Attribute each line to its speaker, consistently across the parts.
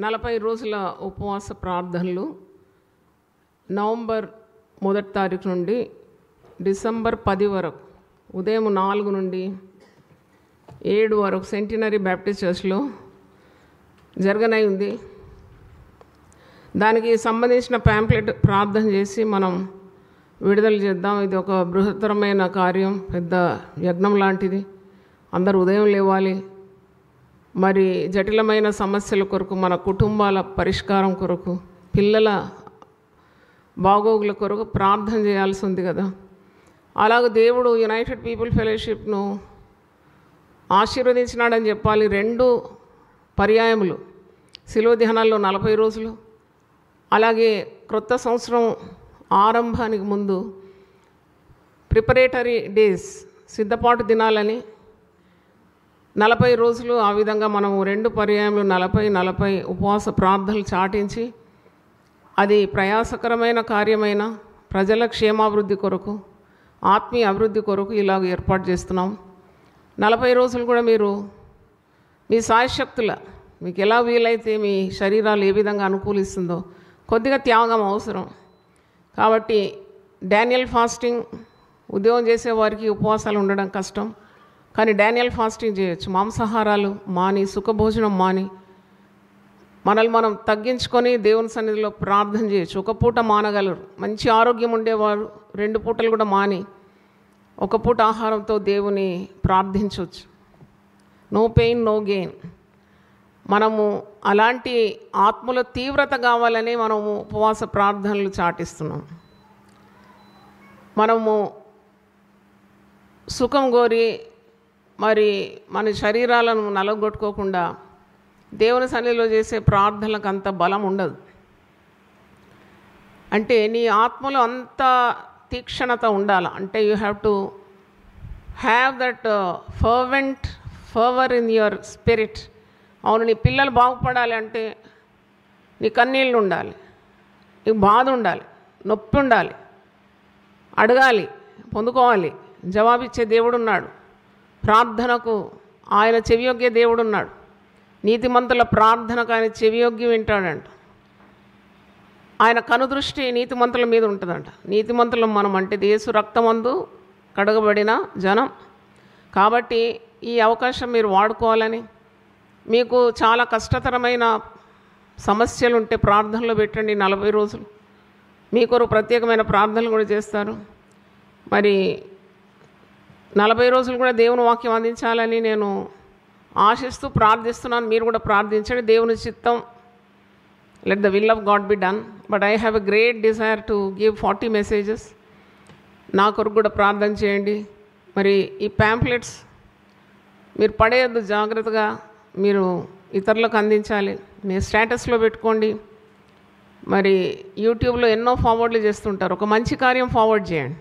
Speaker 1: 40 రోజుల ఉపవాస ప్రార్థనలు నవంబర్ 1 తారీఖు నుండి డిసెంబర్ 10 వరకు ఉదయం 4 నుండి 7 వరకు సెంటినరీ బ్యాప్టిస్ట్ చర్చ్లో జరగనై ఉంది. దానికి సంబంధించిన ప్యాంప్లెట్ ప్రార్థన చేసి మనం విడుదల చేద్దాం. ఇది ఒక బృహత్తరమైన కార్యం, పెద్ద యజ్ఞం లాంటిది. అందరూ ఉదయం లేవాలి. మరి జటిలమైన సమస్యల కొరకు, మన కుటుంబాల పరిష్కారం కొరకు, పిల్లల బాగోగుల కొరకు ప్రార్థన చేయాల్సి ఉంది కదా. అలాగే దేవుడు యునైటెడ్ పీపుల్ ఫెలోషిప్ను ఆశీర్వదించినాడని చెప్పాలి. 2 పర్యాయములు శిలువ ధ్యానాల్లో 40 రోజులు, అలాగే క్రొత్త సంవత్సరం ఆరంభానికి ముందు ప్రిపరేటరీ డేస్, సిద్ధపాటు దినాలని 40 రోజులు. ఆ విధంగా మనము 2 పర్యాయములు 40 ఉపవాస ప్రార్థనలు చాటించి, అది ప్రయాసకరమైన కార్యమైన ప్రజల క్షేమాభివృద్ధి కొరకు, ఆత్మీయ అభివృద్ధి కొరకు ఇలాగ ఏర్పాటు చేస్తున్నాం. 40 రోజులు కూడా మీరు మీ సాయశక్తుల, మీకు ఎలా వీలైతే మీ శరీరాలు ఏ విధంగా అనుకూలిస్తుందో కొద్దిగా త్యాగం అవసరం. కాబట్టి డానియల్ ఫాస్టింగ్, ఉద్యోగం చేసేవారికి ఉపవాసాలు ఉండడం కష్టం, కానీ డానియల్ ఫాస్టింగ్ చేయొచ్చు. మాంసాహారాలు మాని, సుఖభోజనం మాని, మనల్ని మనం తగ్గించుకొని దేవుని సన్నిధిలో ప్రార్థన చేయొచ్చు. ఒక పూట మానగలరు. మంచి ఆరోగ్యం ఉండేవారు 2 పూటలు కూడా మాని ఒక పూట ఆహారంతో దేవుని ప్రార్థించవచ్చు. No pain no gain. మనము అలాంటి ఆత్మలో తీవ్రత కావాలని మనము ఉపవాస ప్రార్థనలు చాటిస్తున్నాం. మనము సుఖం కోరి మరి మన శరీరాలను నలగొట్టుకోకుండా దేవుని సన్నిధిలో చేసే ప్రార్థనలకు అంత బలం ఉండదు. అంటే నీ ఆత్మలో అంత తీక్షణత ఉండాలి. అంటే you have to have that ఫర్వర్ in your spirit. అవును, నీ పిల్లలు బాగుపడాలి అంటే నీ కన్నీళ్ళు ఉండాలి, నీకు బాధ ఉండాలి, నొప్పి ఉండాలి, అడగాలి, పొందుకోవాలి. జవాబిచ్చే దేవుడు ఉన్నాడు. ప్రార్థనకు ఆయన చెవియొగ్గే దేవుడు ఉన్నాడు. నీతిమంతుల ప్రార్థనకు ఆయన చెవియొగ్గి వింటాడంట. ఆయన కనుదృష్టి నీతిమంతుల మీద ఉంటుందంట. నీతిమంతులం మనం అంటే యేసు రక్తమందు కడగబడిన జనం. కాబట్టి ఈ అవకాశం మీరు వాడుకోవాలని, మీకు చాలా కష్టతరమైన సమస్యలు ఉంటే ప్రార్థనలో పెట్టండి. 40 రోజులు మీ కొరకు ప్రత్యేకమైన ప్రార్థనలు కూడా చేస్తారు. మరి 40 రోజులు కూడా దేవుని వాక్యం అందించాలని నేను ఆశిస్తూ ప్రార్థిస్తున్నాను. మీరు కూడా ప్రార్థించండి. దేవుని చిత్తం, let the will of God be done. But I have a great desire to give 40 messages. నా కొరకు కూడా ప్రార్థన చేయండి. మరి ఈ ప్యాంప్లెట్స్ మీరు పడేయద్దు, జాగ్రత్తగా మీరు ఇతరులకు అందించాలి. మీ స్టేటస్లో పెట్టుకోండి. మరి యూట్యూబ్లో ఎన్నో ఫార్వర్డ్లు చేస్తుంటారు. ఒక మంచి కార్యం ఫార్వర్డ్ చేయండి,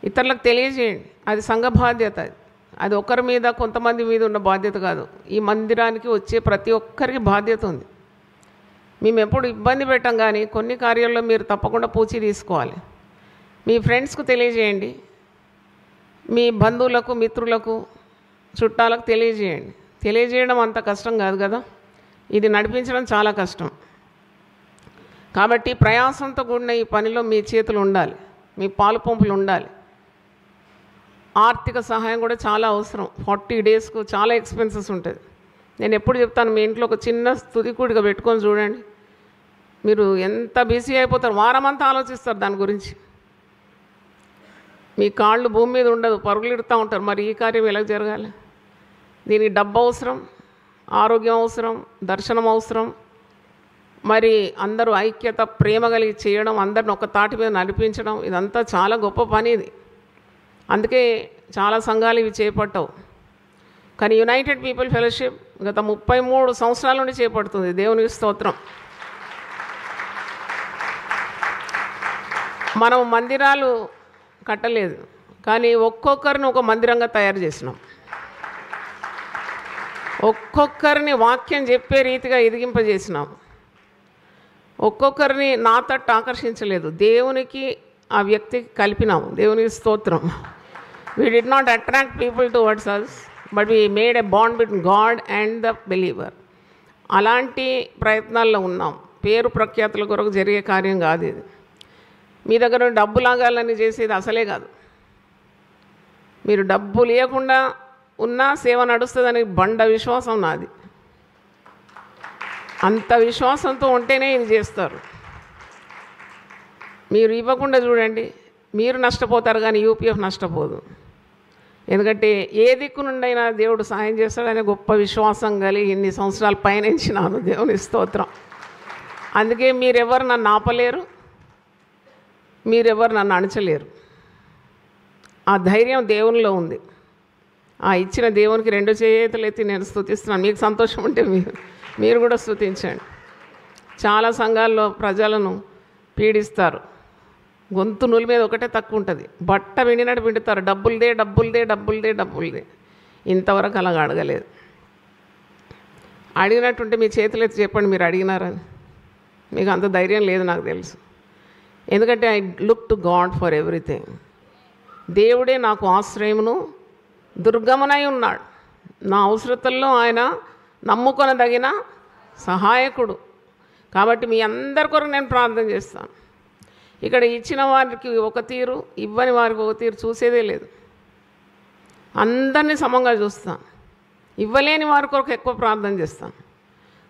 Speaker 1: ఇతరులకు తెలియజేయండి. అది సంఘ బాధ్యత. అది ఒకరి మీద, కొంతమంది మీద ఉన్న బాధ్యత కాదు. ఈ మందిరానికి వచ్చే ప్రతి ఒక్కరికి బాధ్యత ఉంది. మేము ఎప్పుడు ఇబ్బంది పెట్టాం, కానీ కొన్ని కార్యాల్లో మీరు తప్పకుండా పూచి తీసుకోవాలి. మీ ఫ్రెండ్స్కు తెలియజేయండి, మీ బంధువులకు, మిత్రులకు, చుట్టాలకు తెలియజేయండి. తెలియజేయడం అంత కష్టం కాదు కదా, ఇది నడిపించడం చాలా కష్టం. కాబట్టి ప్రయాసంతో కూడిన ఈ పనిలో మీ చేతులు ఉండాలి, మీ పాలు పంపులు ఉండాలి. ఆర్థిక సహాయం కూడా చాలా అవసరం. 40 డేస్కు చాలా ఎక్స్పెన్సెస్ ఉంటుంది. నేను ఎప్పుడు చెప్తాను, మీ ఇంట్లో ఒక చిన్న స్తుతికూడిగా పెట్టుకొని చూడండి, మీరు ఎంత బిజీ అయిపోతారు. వారమంతా ఆలోచిస్తారు దాని గురించి. మీ కాళ్ళు భూమి మీద ఉండదు, పరుగులిడుతూ ఉంటారు. మరి ఈ కార్యం ఎలా జరగాలి? దీనికి డబ్బు అవసరం, ఆరోగ్యం అవసరం, దర్శనం అవసరం. మరి అందరూ ఐక్యత, ప్రేమ కలిగి చేయడం, అందరిని ఒక తాటి మీద నడిపించడం, ఇదంతా చాలా గొప్ప పని ఇది. అందుకే చాలా సంఘాలు ఇవి చేపట్టవు. కానీ యునైటెడ్ పీపుల్ ఫెలోషిప్ గత 33 సంవత్సరాల నుండి చేపడుతుంది. దేవునికి స్తోత్రం. మనం మందిరాలు కట్టలేదు, కానీ ఒక్కొక్కరిని ఒక మందిరంగా తయారు చేసినాం. ఒక్కొక్కరిని వాక్యం చెప్పే రీతిగా ఎదిగింపజేసినాం. ఒక్కొక్కరిని నా తట్టు ఆకర్షించలేదు, దేవునికి ఆ వ్యక్తికి కలిపినాము. దేవునికి స్తోత్రం. We did not attract people towards us, but we made a bond between God and the believer. అలాంటి ప్రయత్నాల్లో ఉన్నాం. పేరు ప్రఖ్యాతుల కొరకు జరిగే కార్యం కాదు ఇది. మీ దగ్గర డబ్బు లాగాలని చేసేది అసలే కాదు. మీరు డబ్బు లేకుండా ఉన్నా సేవ నడుస్తుందని బండ విశ్వాసం నాది. అంత విశ్వాసంతో ఉంటేనే ఇది చేస్తారు. మీరు ఇవ్వకుండా చూడండి, మీరు నష్టపోతారు కానీ యూపీఎఫ్ నష్టపోదు. ఎందుకంటే ఏ దిక్కు నుండైనా దేవుడు సహాయం చేస్తాడనే గొప్ప విశ్వాసం కలిగి ఇన్ని సంవత్సరాల పయనించినాను. దేవుని స్తోత్రం. అందుకే మీరెవరు నన్ను ఆపలేరు, మీరెవరు నన్ను అణచలేరు. ఆ ధైర్యం దేవునిలో ఉంది. ఆ ఇచ్చిన దేవునికి 2 చేతులు ఎత్తి నేను స్తుతిస్తున్నాను. మీకు సంతోషం ఉంటే మీరు కూడా స్తుతించండి. చాలా సంఘాల్లో ప్రజలను పీడిస్తారు. గొంతు నూలు మీద ఒకటే తక్కువ ఉంటుంది, బట్ట విండినట్టు పిండుతారు. డబ్బులదే డబ్బులదే డబ్బులదే డబ్బులదే. ఇంతవరకు అలాగ అడగలేదు. అడిగినట్టుంటే మీ చేతులు ఎత్తి చెప్పండి మీరు అడిగినారని. మీకు అంత ధైర్యం లేదు నాకు తెలుసు. ఎందుకంటే I look to God for everything. దేవుడే నాకు ఆశ్రయమును దుర్గమునై ఉన్నాడు. నా అవసరతల్లో ఆయన నమ్ముకొనదగిన సహాయకుడు. కాబట్టి మీ అందరి కొరకు నేను ప్రార్థన చేస్తాను. ఇక్కడ ఇచ్చిన వారికి ఒక తీరు, ఇవ్వని వారికి ఒక తీరు చూసేదే లేదు. అందరినీ సమంగా చూస్తాను. ఇవ్వలేని వారి కొరకు ఎక్కువ ప్రార్థన చేస్తాను.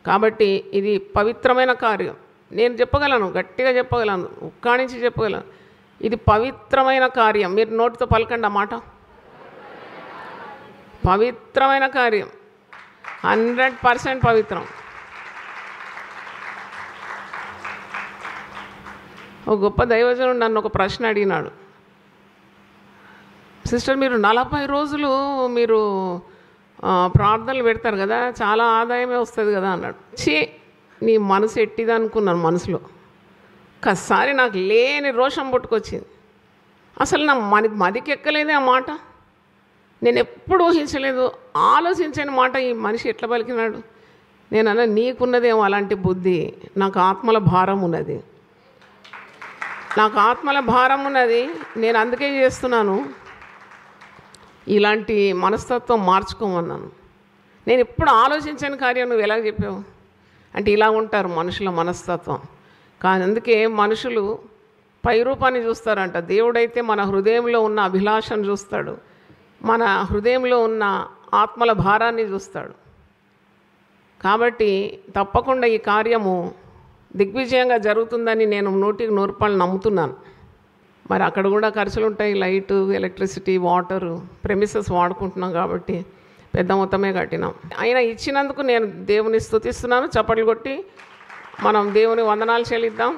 Speaker 1: కాబట్టి ఇది పవిత్రమైన కార్యం. నేను చెప్పగలను, గట్టిగా చెప్పగలను, ఉక్కాణించి చెప్పగలను. ఇది పవిత్రమైన కార్యం. మీరు నోటితో పలకండి ఆ మాట. పవిత్రమైన కార్యం, 100% పవిత్రం. ఒక గొప్ప దైవజనుడు నన్ను ఒక ప్రశ్న అడిగినాడు. సిస్టర్, మీరు 40 రోజులు మీరు ప్రార్థనలు పెడతారు కదా, చాలా ఆదాయమే వస్తుంది కదా అన్నాడు. నీ మనసు ఎట్టిది అనుకున్నాను మనసులో. ఒక్కసారి నాకు లేని రోషం పుట్టుకొచ్చింది. అసలు నా మదికి ఎక్కలేదే ఆ మాట. నేను ఎప్పుడు ఊహించలేదు, ఆలోచించని మాట ఈ మనిషి ఎట్లా పలికినాడు. నేను అన్నా, నీకున్నదేమో అలాంటి బుద్ధి, నాకు ఆత్మల భారం ఉన్నది, నాకు ఆత్మల భారం ఉన్నది, నేను అందుకే చేస్తున్నాను. ఇలాంటి మనస్తత్వం మార్చుకోమన్నాను. నేను ఎప్పుడు ఆలోచించని కార్యం నువ్వు ఎలా చెప్పావు అంటే, ఇలా ఉంటారు మనుషుల మనస్తత్వం. కానీ అందుకే మనుషులు పై రూపాన్ని చూస్తారంట. దేవుడైతే మన హృదయంలో ఉన్న అభిలాషను చూస్తాడు, మన హృదయంలో ఉన్న ఆత్మల భారాన్ని చూస్తాడు. కాబట్టి తప్పకుండా ఈ కార్యము దిగ్విజయంగా జరుగుతుందని నేను 100% నమ్ముతున్నాను. మరి అక్కడ కూడా ఖర్చులు ఉంటాయి, లైటు, ఎలక్ట్రిసిటీ, వాటరు, ప్రెమిసెస్ వాడుకుంటున్నాం కాబట్టి పెద్ద మొత్తమే కట్టినాం. అయినా ఇచ్చినందుకు నేను దేవుని స్తుతిస్తున్నాను. చప్పట్లు కొట్టి మనం దేవుని వందనాలు చెల్లిద్దాం.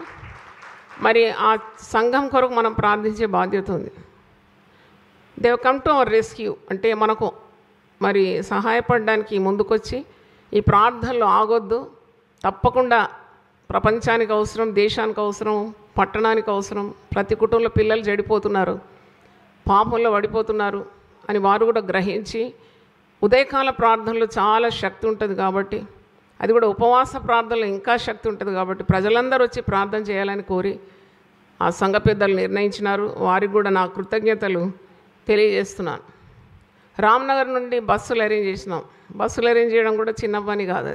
Speaker 1: మరి ఆ సంఘం కొరకు మనం ప్రార్థించే బాధ్యత ఉంది. They come to our rescue అంటే మనకు మరి సహాయపడడానికి ముందుకొచ్చి ఈ ప్రార్థనలు ఆగొద్దు. తప్పకుండా ప్రపంచానికి అవసరం, దేశానికి అవసరం, పట్టణానికి అవసరం. ప్రతి కుటుంబంలో పిల్లలు చెడిపోతున్నారు, పాపంలో పడిపోతున్నారు అని వారు కూడా గ్రహించి, ఉదయకాల ప్రార్థనలో చాలా శక్తి ఉంటుంది కాబట్టి, అది కూడా ఉపవాస ప్రార్థనలో ఇంకా శక్తి ఉంటుంది కాబట్టి ప్రజలందరూ వచ్చి ప్రార్థన చేయాలని కోరి ఆ సంఘ పెద్దలు నిర్ణయించినారు. వారికి కూడా నా కృతజ్ఞతలు తెలియజేస్తున్నాను. రామ్నగర్ నుండి బస్సులు అరేంజ్ చేసినాం. బస్సులు అరేంజ్ చేయడం కూడా చిన్న పని కాదు.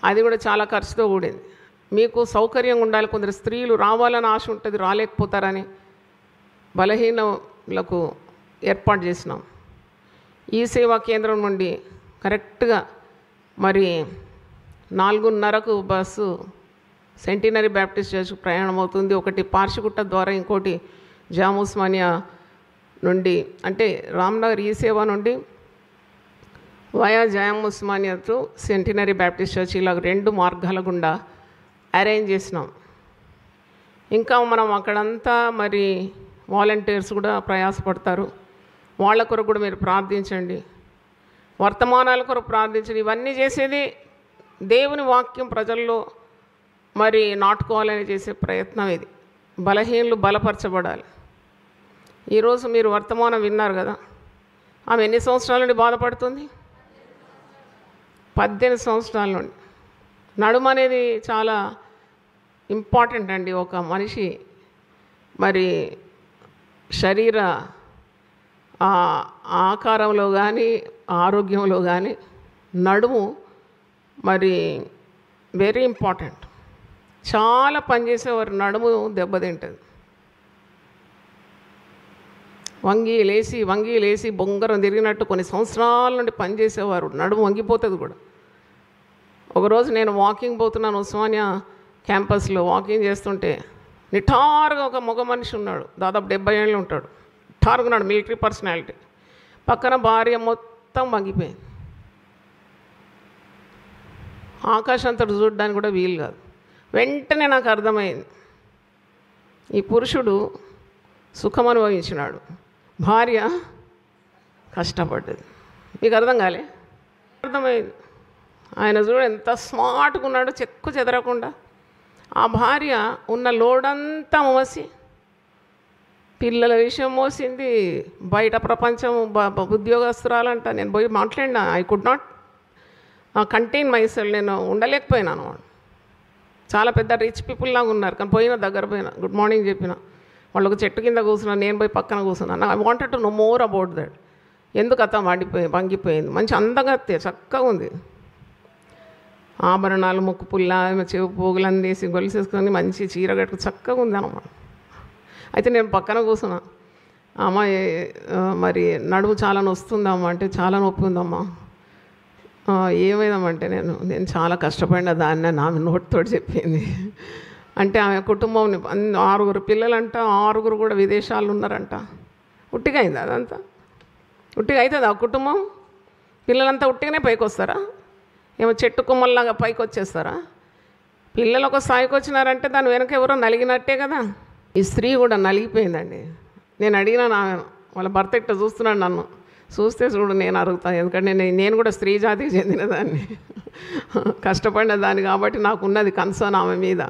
Speaker 1: అది కూడా చాలా ఖర్చుతో కూడింది. మీకు సౌకర్యంగా ఉండాలి. కొందరు స్త్రీలు రావాలని ఆశ ఉంటుంది, రాలేకపోతారని బలహీనులకు ఏర్పాటు చేసినాం. ఈ సేవా కేంద్రం నుండి కరెక్ట్గా మరి 4:30కు బస్సు సెంటినరీ బ్యాప్టిస్ట్ చర్చ్ ప్రయాణం అవుతుంది. ఒకటి పార్షిగుట్ట ద్వారా, ఇంకోటి జామ్ ఉస్మానియా నుండి అంటే రామ్నగర్ ఈ సేవ నుండి via jam Osmania to centenary Baptist church, ఇలా 2 మార్గాల గుండా అరేంజ్ చేసినాం. ఇంకా మనం అక్కడంతా మరి వాలంటీర్స్ కూడా ప్రయాసపడతారు. వాళ్ళ కొరకు కూడా మీరు ప్రార్థించండి. వర్తమానాల కొరకు ప్రార్థించండి. ఇవన్నీ చేసేది దేవుని వాక్యం ప్రజల్లో మరి నాటుకోవాలని చేసే ప్రయత్నం ఇది. బలహీనులు బలపరచబడాలి. ఈరోజు మీరు వర్తమానం విన్నారు కదా, ఆమె ఎన్ని సంవత్సరాల నుండి బాధపడుతుంది? 18 సంవత్సరాల నుండి. నడుము అనేది చాలా ఇంపార్టెంట్ అండి. ఒక మనిషి మరి శరీర ఆకారంలో కానీ ఆరోగ్యంలో కానీ నడుము మరి వెరీ ఇంపార్టెంట్. చాలా పనిచేసేవారు, నడుము దెబ్బతింటుంది. వంగి లేసి బొంగరం తిరిగినట్టు కొన్ని సంవత్సరాల నుండి పనిచేసేవారు, నడుము వంగిపోతుంది కూడా. ఒకరోజు నేను వాకింగ్ పోతున్నాను, ఉస్మానియా క్యాంపస్లో వాకింగ్ చేస్తుంటే నిఠారుగా ఒక మగ మనిషి ఉన్నాడు, దాదాపు 70 ఏళ్ళు ఉంటాడు. నిఠారుగా ఉన్నాడు, మిలిటరీ పర్సనాలిటీ. పక్కన భార్య మొత్తం వంగిపోయింది. ఆకాశంతో చూడడానికి కూడా వీలు కాదు. వెంటనే నాకు అర్థమైంది, ఈ పురుషుడు సుఖం అనుభవించినాడు, భార్య కష్టపడ్డది. మీకు అర్థం కాలే? అర్థమైంది. ఆయన చూడ ఎంత స్మార్ట్గా ఉన్నాడు, చెక్కు చెదరకుండా. ఆ భార్య ఉన్న లోడంతా మోసి, పిల్లల విషయం మోసింది, బయట ప్రపంచం ఉద్యోగస్తురాలంట. నేను పోయి మాట్లాడినా, I could not contain myself, నేను ఉండలేకపోయినాను. చాలా పెద్ద రిచ్ పీపుల్ లాగా ఉన్నారు, కానీ దగ్గర పోయినా గుడ్ మార్నింగ్ చెప్పిన. వాళ్ళు ఒక చెట్టు కింద కూర్చున్నాను, నేను పోయి పక్కన కూర్చున్నాను. I wanted to know more about that. ఎందుకు అత్త వంగిపోయింది, మంచి అందంగా చక్కగా ఉంది, ఆభరణాలు, ముక్కు పుల్ల, చెవు పోగులు అందేసి గొలుసేసుకొని మంచి చీర కట్టుకు చక్కగా ఉంది అన్నమాట. అయితే నేను పక్కన కూర్చున్నా. అమ్మ మరి నడుము చాలా నొస్తుందమ్మా అంటే, చాలా నొప్పి ఉందమ్మా. ఏమైందమ్మంటే, నేను చాలా కష్టపడిన దాన్ని ఆమె నోటితో చెప్పింది. అంటే ఆమె కుటుంబం 6 పిల్లలంట, 6 కూడా విదేశాల్లో ఉన్నారంట. ఉట్టిగా అయింది అదంతా, ఉట్టిగా అవుతుంది ఆ కుటుంబం. పిల్లలంతా ఉట్టిగానే పైకి వస్తారా? ఏమో చెట్టు కొమ్మల్లాగా పైకి వచ్చేస్తారా? పిల్లలు ఒక స్థాయికి వచ్చినారంటే దాని వెనక ఎవరో నలిగినట్టే కదా. ఈ స్త్రీ కూడా నలిగిపోయిందండి. నేను అడిగినాను ఆమె, వాళ్ళ భర్త ఇట్లా చూస్తున్నాడు నన్ను. చూస్తే చూడు నేను అరుగుతాను, ఎందుకంటే నేను కూడా స్త్రీ జాతికి చెందిన దాన్ని, కష్టపడిన దాన్ని, కాబట్టి నాకు ఉన్నది కన్సర్న్ ఆమె మీద.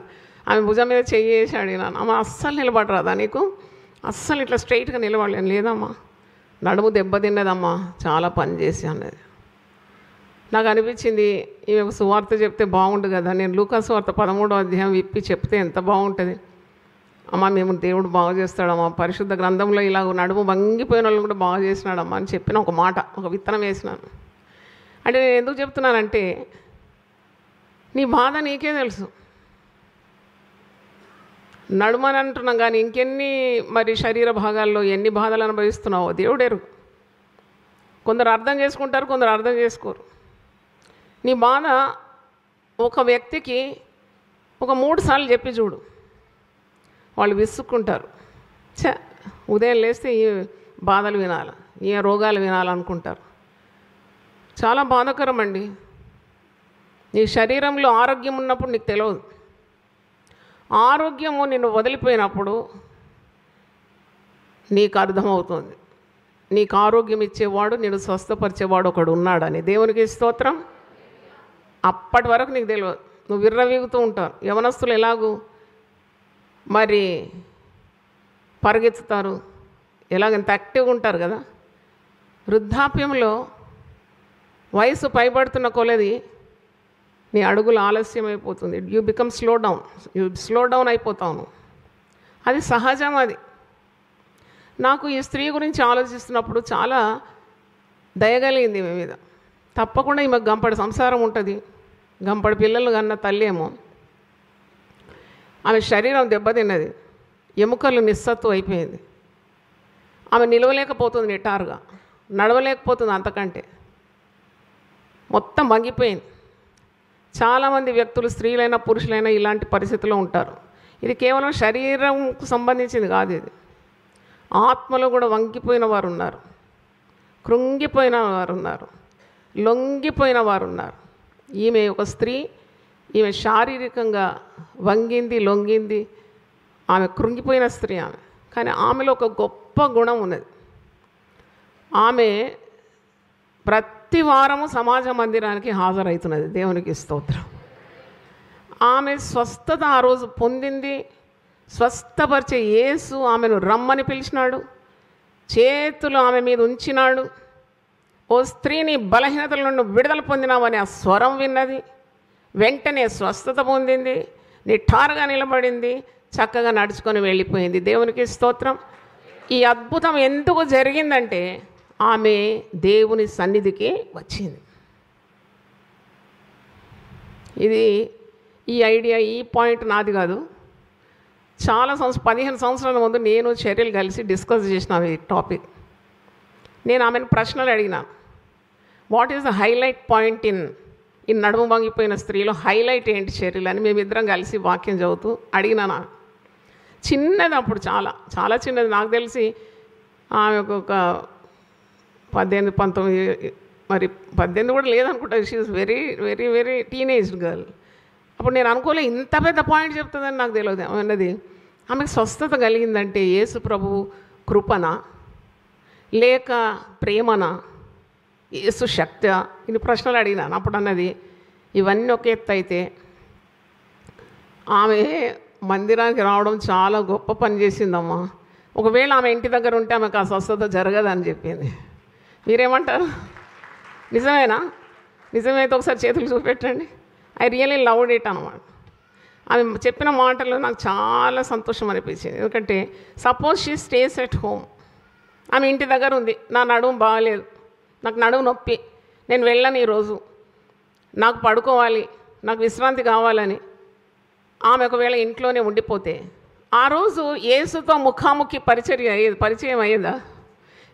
Speaker 1: ఆమె భుజం మీద చెయ్యేసి అడిగినాను, అమ్మ అస్సలు నిలబడరాదా నీకు? అస్సలు ఇట్లా స్ట్రైట్గా నిలబడలేను. లేదమ్మా, నడుము దెబ్బతిన్నదమ్మా, చాలా పని చేసి అన్నది. నాకు అనిపించింది, ఈమె సువార్త చెప్తే బాగుండు కదా. నేను లూకా సువార్త 13వ అధ్యాయం విప్పి చెప్తే ఎంత బాగుంటుంది. అమ్మ మేము దేవుడు బాగు చేస్తాడమ్మా, పరిశుద్ధ గ్రంథంలో ఇలా నడుము వంగిపోయిన వాళ్ళు కూడా బాగు చేసినాడమ్మా అని చెప్పిన ఒక మాట, ఒక విత్తనం వేసినాను. అంటే నేను ఎందుకు చెప్తున్నానంటే, నీ బాధ నీకే తెలుసు. నడుమని అంటున్నాం కానీ ఇంకెన్ని మరి శరీర భాగాల్లో ఎన్ని బాధలు అనుభవిస్తున్నావో దేవుడెరుగు. కొందరు అర్థం చేసుకుంటారు, కొందరు అర్థం చేసుకోరు. నీ బాధ ఒక వ్యక్తికి ఒక 3 సార్లు చెప్పి చూడు, వాళ్ళు విసుక్కుంటారు. ఉదయం లేస్తే ఈ బాధలు వినాలి, ఈ రోగాలు వినాలనుకుంటారు. చాలా బాధాకరం అండి. నీ శరీరంలో ఆరోగ్యం ఉన్నప్పుడు నీకు తెలియదు. ఆరోగ్యము నిన్ను వదిలిపోయినప్పుడు నీకు అర్థమవుతుంది, నీకు ఆరోగ్యం ఇచ్చేవాడు, నిన్ను స్వస్థపరిచేవాడు ఒకడు ఉన్నాడని. దేవునికి స్తోత్రం. అప్పటి వరకు నీకు తెలియదు, నువ్వు విర్రవీగుతూ ఉంటావు. యవనస్తులు ఎలాగూ మరి పరిగెత్తుతారు, ఎలాగంత యాక్టివ్గా ఉంటారు కదా. వృద్ధాప్యంలో వయసు పైబడుతున్న కొలది నీ అడుగులు ఆలస్యం అయిపోతుంది. యూ బికమ్ స్లో డౌన్ అయిపోతావు. అది సహజం. అది నాకు ఈ స్త్రీ గురించి ఆలోచిస్తున్నప్పుడు చాలా దయగలిగింది ఈమె మీద. తప్పకుండా ఈమె గంపడి సంసారం ఉంటుంది, గంపడి పిల్లలు కన్న తల్లి ఏమో. ఆమె శరీరం దెబ్బతిన్నది, ఎముకలు నిస్సత్తు అయిపోయింది. ఆమె నిలవలేకపోతుంది, నిటారుగా నడవలేకపోతుంది, అంతకంటే మొత్తం వంగిపోయింది. చాలామంది వ్యక్తులు, స్త్రీలైనా పురుషులైనా ఇలాంటి పరిస్థితుల్లో ఉంటారు. ఇది కేవలం శరీరంకు సంబంధించింది కాదు, ఇది ఆత్మలో కూడా వంగిపోయిన వారు ఉన్నారు, కృంగిపోయిన వారు ఉన్నారు, లొంగిపోయిన వారు ఉన్నారు. ఈమె ఒక స్త్రీ, ఈమె శారీరకంగా వంగింది, లొంగింది, ఆమె కృంగిపోయిన స్త్రీ ఆమె. కానీ ఆమెలో ఒక గొప్ప గుణం ఉన్నది. ఆమె ప్రతి వారము సమాజ మందిరానికి హాజరవుతున్నది. దేవునికి స్తోత్రం. ఆమె స్వస్థత ఆ రోజు పొందింది. స్వస్థపరిచే యేసు ఆమెను రమ్మని పిలిచినాడు, చేతులు ఆమె మీద ఉంచినాడు. ఓ స్త్రీని బలహీనతల నుండి విడుదల పొందినావని ఆ స్వరం విన్నది. వెంటనే స్వస్థత పొందింది, నిఠారుగా నిలబడింది, చక్కగా నడుచుకొని వెళ్ళిపోయింది. దేవునికి స్తోత్రం. ఈ అద్భుతం ఎందుకు జరిగిందంటే ఆమె దేవుని సన్నిధికి వచ్చింది. ఇది ఈ ఐడియా ఈ పాయింట్ నాది కాదు. చాలా 15 సంవత్సరాల ముందు నేను చెర్రీలు కలిసి డిస్కస్ చేసిన ఈ టాపిక్. నేను ఆమెను ప్రశ్నలు అడిగిన, what is the highlight point in నడుము వంగిపోయిన స్త్రీలో హైలైట్ ఏంటి చెర్రీలు అని మేమిద్దరం కలిసి వాక్యం చదువుతూ అడిగినా. చిన్నది అప్పుడు, చాలా చాలా చిన్నది. నాకు తెలిసి ఆమె ఒక 18, 19, మరి 18 కూడా లేదనుకుంటా. She is very very very teenage girl. అప్పుడు నేను అనుకోలే ఇంత పెద్ద పాయింట్ చెప్తుందని నాకు తెలియదు అన్నది. ఆమెకు స్వస్థత కలిగిందంటే యేసు ప్రభు కృపనా లేక ప్రేమనా, యేసు శక్తి? ఇన్ని ప్రశ్నలు అడిగినాను. అప్పుడు అన్నది, ఇవన్నీ ఒక ఎత్తు అయితే ఆమె మందిరానికి రావడం చాలా గొప్ప పని చేసిందమ్మా. ఒకవేళ ఆమె ఇంటి దగ్గర ఉంటే ఆమెకు ఆ స్వస్థత జరగదని చెప్పింది. మీరేమంటారు? నిజమేనా? నిజమైతే ఒకసారి చేతులు చూపెట్టండి. ఐ రియలీ లవ్డ్ ఇట్ అనమాట. ఆమె చెప్పిన మాటలు నాకు చాలా సంతోషం అనిపించింది. ఎందుకంటే suppose she stays at home, ఆమె ఇంటి దగ్గర ఉంది, నా నడుము బాగాలేదు, నాకు నడుము నొప్పి, నేను వెళ్ళను ఈరోజు, నాకు పడుకోవాలి, నాకు విశ్రాంతి కావాలని ఆమె ఒకవేళ ఇంట్లోనే ఉండిపోతే ఆ రోజు యేసుతో ముఖాముఖి పరిచయం అయ్యేదా?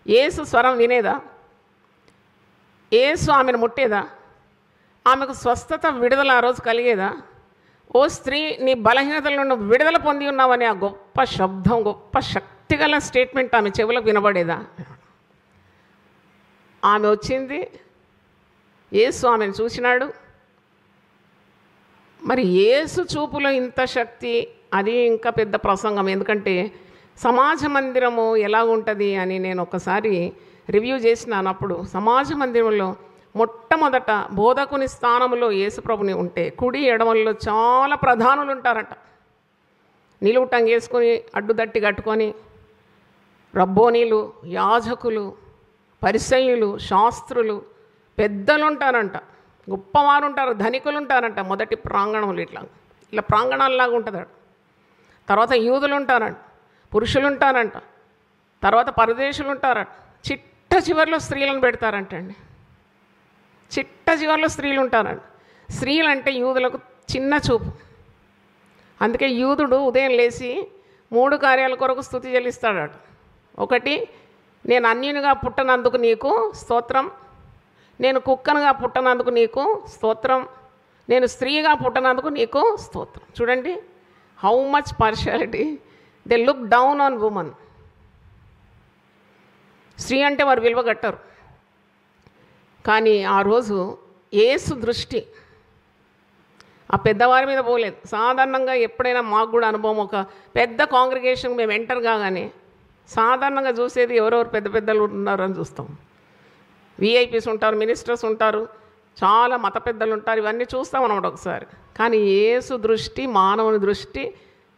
Speaker 1: యేసు స్వరం వినేదా? యేసు ఆమెను ముట్టేదా? ఆమెకు స్వస్థత, విడుదల ఆ రోజు కలిగేదా? ఓ స్త్రీ, నీ బలహీనతల నుండి విడుదల పొంది ఉన్నావని ఆ గొప్ప శబ్దం, గొప్ప శక్తిగల స్టేట్మెంట్ ఆమె చెవులకు వినబడేదా? ఆమె వచ్చింది, యేసు ఆమెను చూసినాడు. మరి యేసు చూపులో ఇంత శక్తి, అది ఇంకా పెద్ద ప్రసంగం. ఎందుకంటే సమాజ మందిరము ఎలా ఉంటుంది అని నేను ఒకసారి రివ్యూ చేసినాను. అప్పుడు సమాజ మందిరంలో మొట్టమొదట బోధకుని స్థానంలో యేసుప్రభుని ఉంటే కుడి ఎడమల్లో చాలా ప్రధానులు ఉంటారట. నిలువుటంగి వేసుకొని అడ్డుదట్టి కట్టుకొని రబ్బోనీలు, యాజకులు, పరిసయ్యులు, శాస్త్రులు, పెద్దలు ఉంటారంట, గొప్పవారు ఉంటారు, ధనికులు ఉంటారంట. మొదటి ప్రాంగణంలో ఇలా ప్రాంగణాలలాగా ఉంటుందట. తర్వాత యూదులు ఉంటారంట, పురుషులు ఉంటారంట, తర్వాత పరదేశులు ఉంటారట. చిట్ట చివరిలో స్త్రీలను పెడతారంటండి. చిట్ట చివరిలో స్త్రీలు ఉంటారంట. స్త్రీలు అంటే యూదులకు చిన్న చూపు. అందుకే యూదుడు ఉదయం లేచి 3 కార్యాల కొరకు స్తుతి చెల్లిస్తాడట. ఒకటి, నేను అన్యునిగా పుట్టనందుకు నీకు స్తోత్రం, నేను కుక్కనుగా పుట్టనందుకు నీకు స్తోత్రం, నేను స్త్రీగా పుట్టనందుకు నీకు స్తోత్రం. చూడండి how much partiality. They look down on women. స్త్రీ అంటే వారు విలువ కట్టరు. కానీ ఆ రోజు యేసు దృష్టి ఆ పెద్దవారి మీద పోలేదు. సాధారణంగా ఎప్పుడైనా మాకు కూడా అనుభవం, ఒక పెద్ద కాంగ్రిగేషన్ మేము ఎంటర్ కాగానే సాధారణంగా చూసేది ఎవరెవరు పెద్ద పెద్దలు ఉన్నారని చూస్తాం. విఐపీస్ ఉంటారు, మినిస్టర్స్ ఉంటారు, చాలా మత పెద్దలు ఉంటారు, ఇవన్నీ చూస్తాం అన్నమాట ఒకసారి. కానీ యేసు దృష్టి మానవుని దృష్టి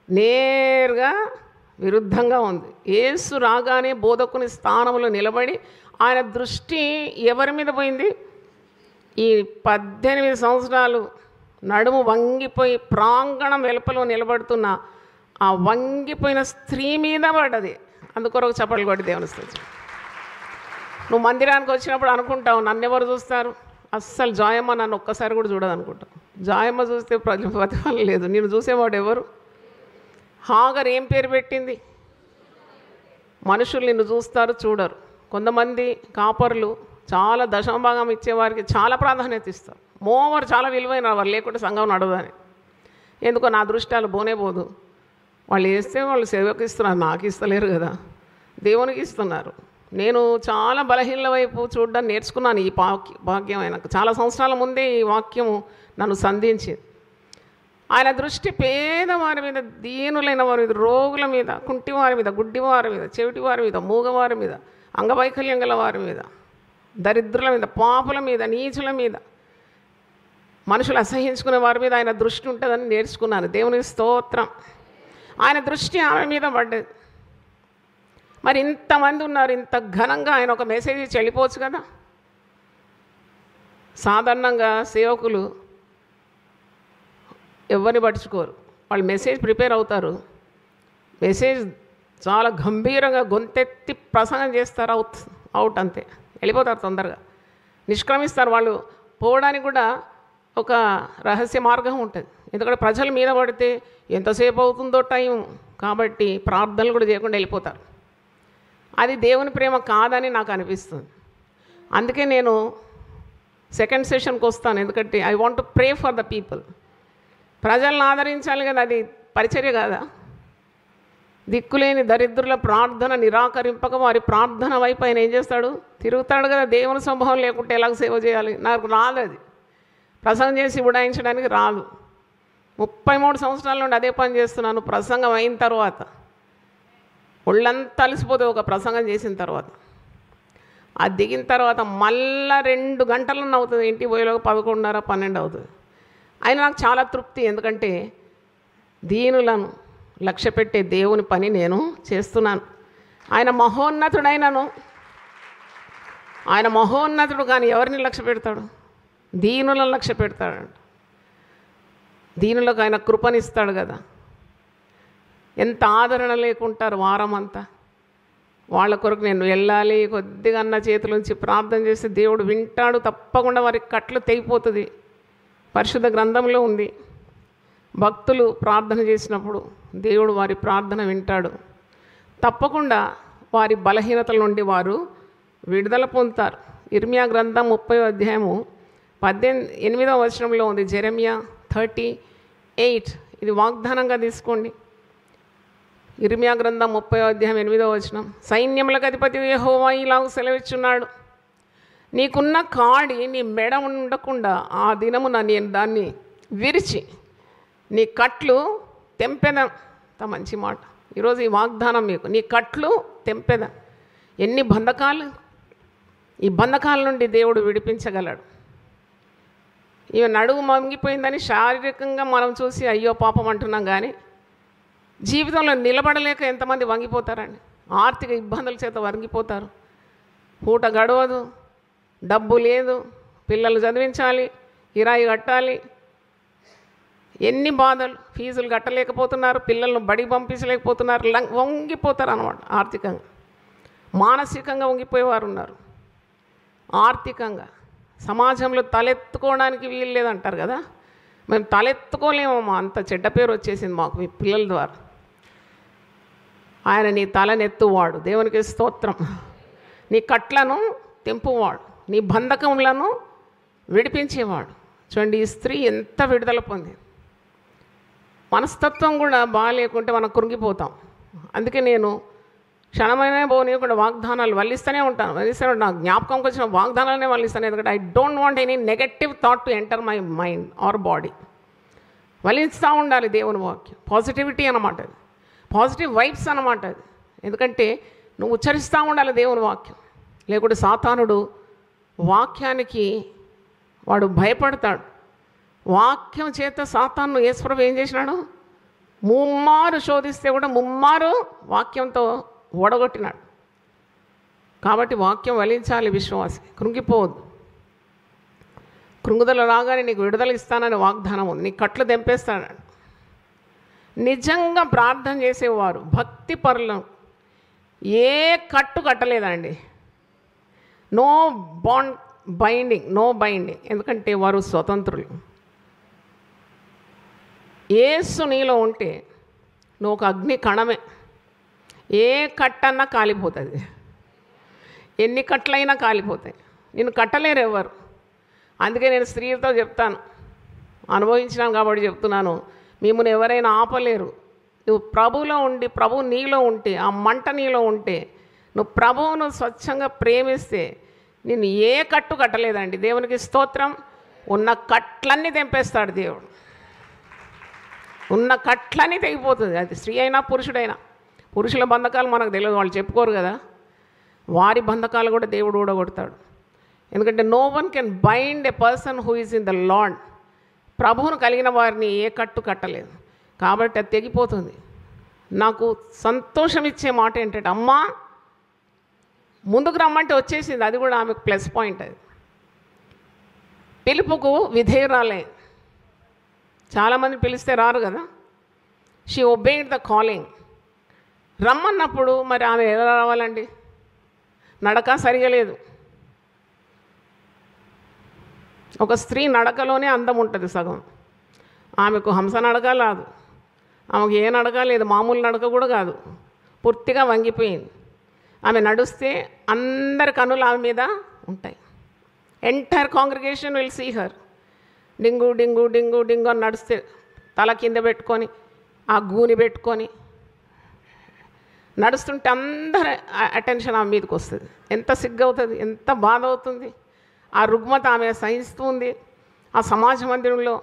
Speaker 1: నేరుగా విరుద్ధంగా ఉంది. యేసు రాగానే బోధకుని స్థానంలో నిలబడి ఆయన దృష్టి ఎవరి మీద పోయింది? ఈ 18 సంవత్సరాలు నడుము వంగిపోయి ప్రాంగణం వెలుపలో నిలబడుతున్న ఆ వంగిపోయిన స్త్రీ మీద పడ్డది. అందుకొరకు చప్పట్లు కొట్టి దేవుని స్తుతించు. నువ్వు మందిరానికి వచ్చినప్పుడు అనుకుంటావు, నన్ను ఎవరు చూస్తారు? అస్సలు జాయమ్మ నన్ను ఒక్కసారి కూడా చూడదు అనుకుంటావు. జాయమ్మ చూస్తే ప్రతిఫలం లేదు. నేను చూసేవాడు ఎవరు? హాగర్ ఏం పేరు పెట్టింది? మనుషులు నిన్ను చూస్తారు, చూడరు. కొంతమంది కాపర్లు చాలా దశమభాగం ఇచ్చేవారికి చాలా ప్రాధాన్యత ఇస్తారు. మోవర్ చాలా విలువైన వారు, లేకుంటే సంఘం నడవదని. ఎందుకో నా దృష్టాలు పోనే పోదు. వాళ్ళు వేస్తే వాళ్ళు సేవకు ఇస్తున్నారు, నాకు ఇస్తలేరు కదా, దేవునికి ఇస్తున్నారు. నేను చాలా బలహీనల వైపు చూడడం నేర్చుకున్నాను. ఈ భాగ్యం ఆయనకు చాలా సంవత్సరాల ముందే ఈ వాక్యము నన్ను సంధించింది. ఆయన దృష్టి పేదవారి మీద, దీనులైన వారి మీద, రోగుల మీద, కుంటివారి మీద, గుడ్డివారి మీద, చెవిటివారి మీద, మూగవారి మీద, అంగవైకల్యం గల వారి మీద, దరిద్రుల మీద, పాపుల మీద, నీచుల మీద, మనుషులు అసహించుకునే వారి మీద ఆయన దృష్టి ఉంటుందని నేర్చుకున్నాను. దేవునికి స్తోత్రం. ఆయన దృష్టి ఆమె మీద పడ్డది. మరి ఇంతమంది ఉన్నారు, ఇంత ఘనంగా ఆయన ఒక మెసేజ్ ఇచ్చి వెళ్ళిపోవచ్చు కదా. సాధారణంగా సేవకులు ఎవరిని పట్టించుకోరు. వాళ్ళు మెసేజ్ ప్రిపేర్ అవుతారు, మెసేజ్ చాలా గంభీరంగా గొంతెత్తి ప్రసంగం చేస్తారు, అవుట్ అంతే, వెళ్ళిపోతారు తొందరగా, నిష్క్రమిస్తారు. వాళ్ళు పోవడానికి కూడా ఒక రహస్య మార్గం ఉంటుంది. ఎందుకంటే ప్రజల మీద పడితే ఎంతసేపు అవుతుందో టైం, కాబట్టి ప్రార్థనలు కూడా చేయకుండా వెళ్ళిపోతారు. అది దేవుని ప్రేమ కాదని నాకు అనిపిస్తుంది. అందుకే నేను సెకండ్ సెషన్కి వస్తాను. ఎందుకంటే I want to pray for the people. ప్రజలను ఆదరించాలి కదా, అది పరిచర్య కాదా? దిక్కులేని దరిద్రుల ప్రార్థన నిరాకరింపక వారి ప్రార్థన వైపు ఆయన ఏం చేస్తాడు? తిరుగుతాడు కదా. దేవుని స్వభావం లేకుంటే ఎలాగ సేవ చేయాలి? నాకు రాదు, అది ప్రసంగం చేసి ఉడాయించడానికి రాదు. 33 సంవత్సరాల నుండి అదే పని చేస్తున్నాను. ప్రసంగం అయిన తర్వాత ఒళ్ళంతా అలసిపోతే ఒక ప్రసంగం చేసిన తర్వాత, అది దిగిన తర్వాత మళ్ళా 2 గంటలన్నా అవుతుంది, ఇంటికి పోయేలోగా 11:30, 12 అవుతుంది. అయినా నాకు చాలా తృప్తి. ఎందుకంటే దీనులను లక్ష్య పెట్టే దేవుని పని నేను చేస్తున్నాను. ఆయన మహోన్నతుడైనను, ఆయన మహోన్నతుడు కానీ ఎవరిని లక్ష్య పెడతాడు? దీనులను లక్ష్య పెడతాడంట. దీనులకు ఆయన కృపనిస్తాడు కదా. ఎంత ఆదరణ లేకుంటారు వారం అంతా. వాళ్ళ కొరకు నేను వెళ్ళాలి, కొద్దిగా అన్న చేతులుంచి ప్రార్థన చేస్తే దేవుడు వింటాడు. తప్పకుండా వారికి కట్లు తెగిపోతుంది. పరిశుద్ధ గ్రంథంలో ఉంది, భక్తులు ప్రార్థన చేసినప్పుడు దేవుడు వారి ప్రార్థన వింటాడు. తప్పకుండా వారి బలహీనతల నుండి వారు విడుదల పొందుతారు. ఇర్మియా గ్రంథం 30వ అధ్యాయము 8వ వచనంలో ఉంది. జెరెమియా 38, ఇది వాగ్దానంగా తీసుకోండి. ఇర్మియా గ్రంథం 30వ అధ్యాయం 8వ వచనం. సైన్యములకు అధిపతి యెహోవా ఇలాగ సెలవిచ్చున్నాడు, నీకున్న కాడి నీ మెడ ఉండకుండా ఆ దినమున నేను దాన్ని విరిచి నీ కట్లు తెంపెదం. అంత మంచి మాట. ఈరోజు ఈ వాగ్దానం మీకు, నీ కట్లు తెంపెదం. ఎన్ని బంధకాలు! ఈ బంధకాల నుండి దేవుడు విడిపించగలడు. ఇవి నడువు వంగిపోయిందని శారీరకంగా మనం చూసి అయ్యో పాపం అంటున్నాం, కానీ జీవితంలో నిలబడలేక ఎంతమంది వంగిపోతారండి. ఆర్థిక ఇబ్బందుల చేత వంగిపోతారు. పూట గడవదు, డబ్బు లేదు, పిల్లలు చదివించాలి, కిరాయి కట్టాలి, ఎన్ని బాధలు. ఫీజులు కట్టలేకపోతున్నారు, పిల్లలను బడికి పంపించలేకపోతున్నారు, వంగిపోతారు అన్నమాట. ఆర్థికంగా, మానసికంగా వంగిపోయేవారు ఉన్నారు. ఆర్థికంగా సమాజంలో తలెత్తుకోవడానికి వీలు లేదంటారు కదా. మేము తలెత్తుకోలేమమ్మా, అంత చెడ్డ పేరు వచ్చేసింది మాకు మీ పిల్లల ద్వారా. ఆయన నీ తలనెత్తువాడు. దేవునికి స్తోత్రం. నీ కట్లను తెంపువాడు, నీ బంధకములను విడిపించేవాడు. చూడండి, ఈ స్త్రీ ఎంత విడుదల పొందింది. మనస్తత్వం కూడా బాగాలేకుంటే మనం కృంగిపోతాం. అందుకే నేను క్షణమైనా పోనీయకుండా వాగ్దానాలు వల్లిస్తూనే ఉంటాను. నాకు జ్ఞాపకంకి వచ్చిన వాగ్దానాలనే వల్లిస్తాను. ఎందుకంటే I don't want any negative thought to enter my mind or body. వల్లిస్తూ ఉండాలి దేవుని వాక్యం. పాజిటివిటీ అన్నమాట, అది పాజిటివ్ వైబ్స్ అన్నమాట అది. ఎందుకంటే నువ్వు ఉచ్చరిస్తూ ఉండాలి దేవుని వాక్యం. లేకుంటే సాతానుడు వాక్యానికి వాడు భయపడతాడు. వాక్యం చేత సాతాను యేసుప్రభు ఏం చేసినాడు? ముమ్మారు శోధిస్తే కూడా ముమ్మారు వాక్యంతో ఓడగొట్టినాడు. కాబట్టి వాక్యం వలించాలి విశ్వాసి, కృంగిపోవద్దు. కృంగుదల రాగానే నీకు విడుదల ఇస్తానని వాగ్దానం ఉంది. నీ కట్లు తెంపేస్తాడు. నిజంగా ప్రార్థన చేసేవారు భక్తి పరులు ఏ కట్టు కట్టలేదండి. No binding. ఎందుకంటే వారు స్వతంత్రులు. యేసు నీలో ఉంటే నువ్వు ఒక అగ్ని కణమే. ఏ కట్టన్నా కాలిపోతుంది, ఎన్ని కట్లైనా కాలిపోతాయి. నిన్ను కట్టలేరు ఎవరు. అందుకే నేను స్త్రీలతో చెప్తాను, అనుభవించినాను కాబట్టి చెప్తున్నాను, మిమ్మల్ని ఎవరైనా ఆపలేరు. నువ్వు ప్రభువులో ఉండి, ప్రభువు నీలో ఉంటే, ఆ మంట నీలో ఉంటే, నువ్వు ప్రభువును స్వచ్ఛంగా ప్రేమిస్తే నిన్ను ఏ కట్టు కట్టలేదండి. దేవునికి స్తోత్రం. ఉన్న కట్లన్నీ తెంపేస్తాడు దేవుడు. ఉన్న కట్లన్నీ తెగిపోతుంది. అది స్త్రీ అయినా పురుషుడైనా. పురుషుల బంధకాలు మనకు తెలియదు, వాళ్ళు చెప్పుకోరు కదా. వారి బంధకాలు కూడా దేవుడు ఊడగొడతాడు. ఎందుకంటే no one can bind a person who is in the lord. ప్రభువును కలిగిన వారిని ఏ కట్టు కట్టలేదు. కాబట్టి అది తెగిపోతుంది. నాకు సంతోషం ఇచ్చే మాట ఏంటంటే, అమ్మా ముందుకు రమ్మంటే వచ్చేసింది. అది కూడా ఆమెకు ప్లస్ పాయింట్. అది పిలుపుకు విధేయురాలే. చాలామంది పిలిస్తే రారు కదా. She obeyed the calling. రమ్మన్నప్పుడు మరి ఆమె ఎలా రావాలండి? నడక సరిగా లేదు. ఒక స్త్రీ నడకలోనే అందం ఉంటుంది సగం. ఆమెకు హంస నడక రాదు, ఆమెకు ఏ నడక లేదు, మామూలు నడక కూడా కాదు, పూర్తిగా వంగిపోయింది. ఆమె నడుస్తే అందరి కన్నులు ఆమె మీద ఉంటాయి. Entire congregation will see her. డింగు డింగు డింగు డింగు అని నడిస్తే తల కింద పెట్టుకొని ఆ గూని పెట్టుకొని నడుస్తుంటే అందరి అటెన్షన్ ఆమె మీదకి వస్తుంది. ఎంత సిగ్గవుతుంది, ఎంత బాధ అవుతుంది. ఆ రుగ్మత ఆమె సహిస్తూ ఉంది. ఆ సమాజ మందిరంలో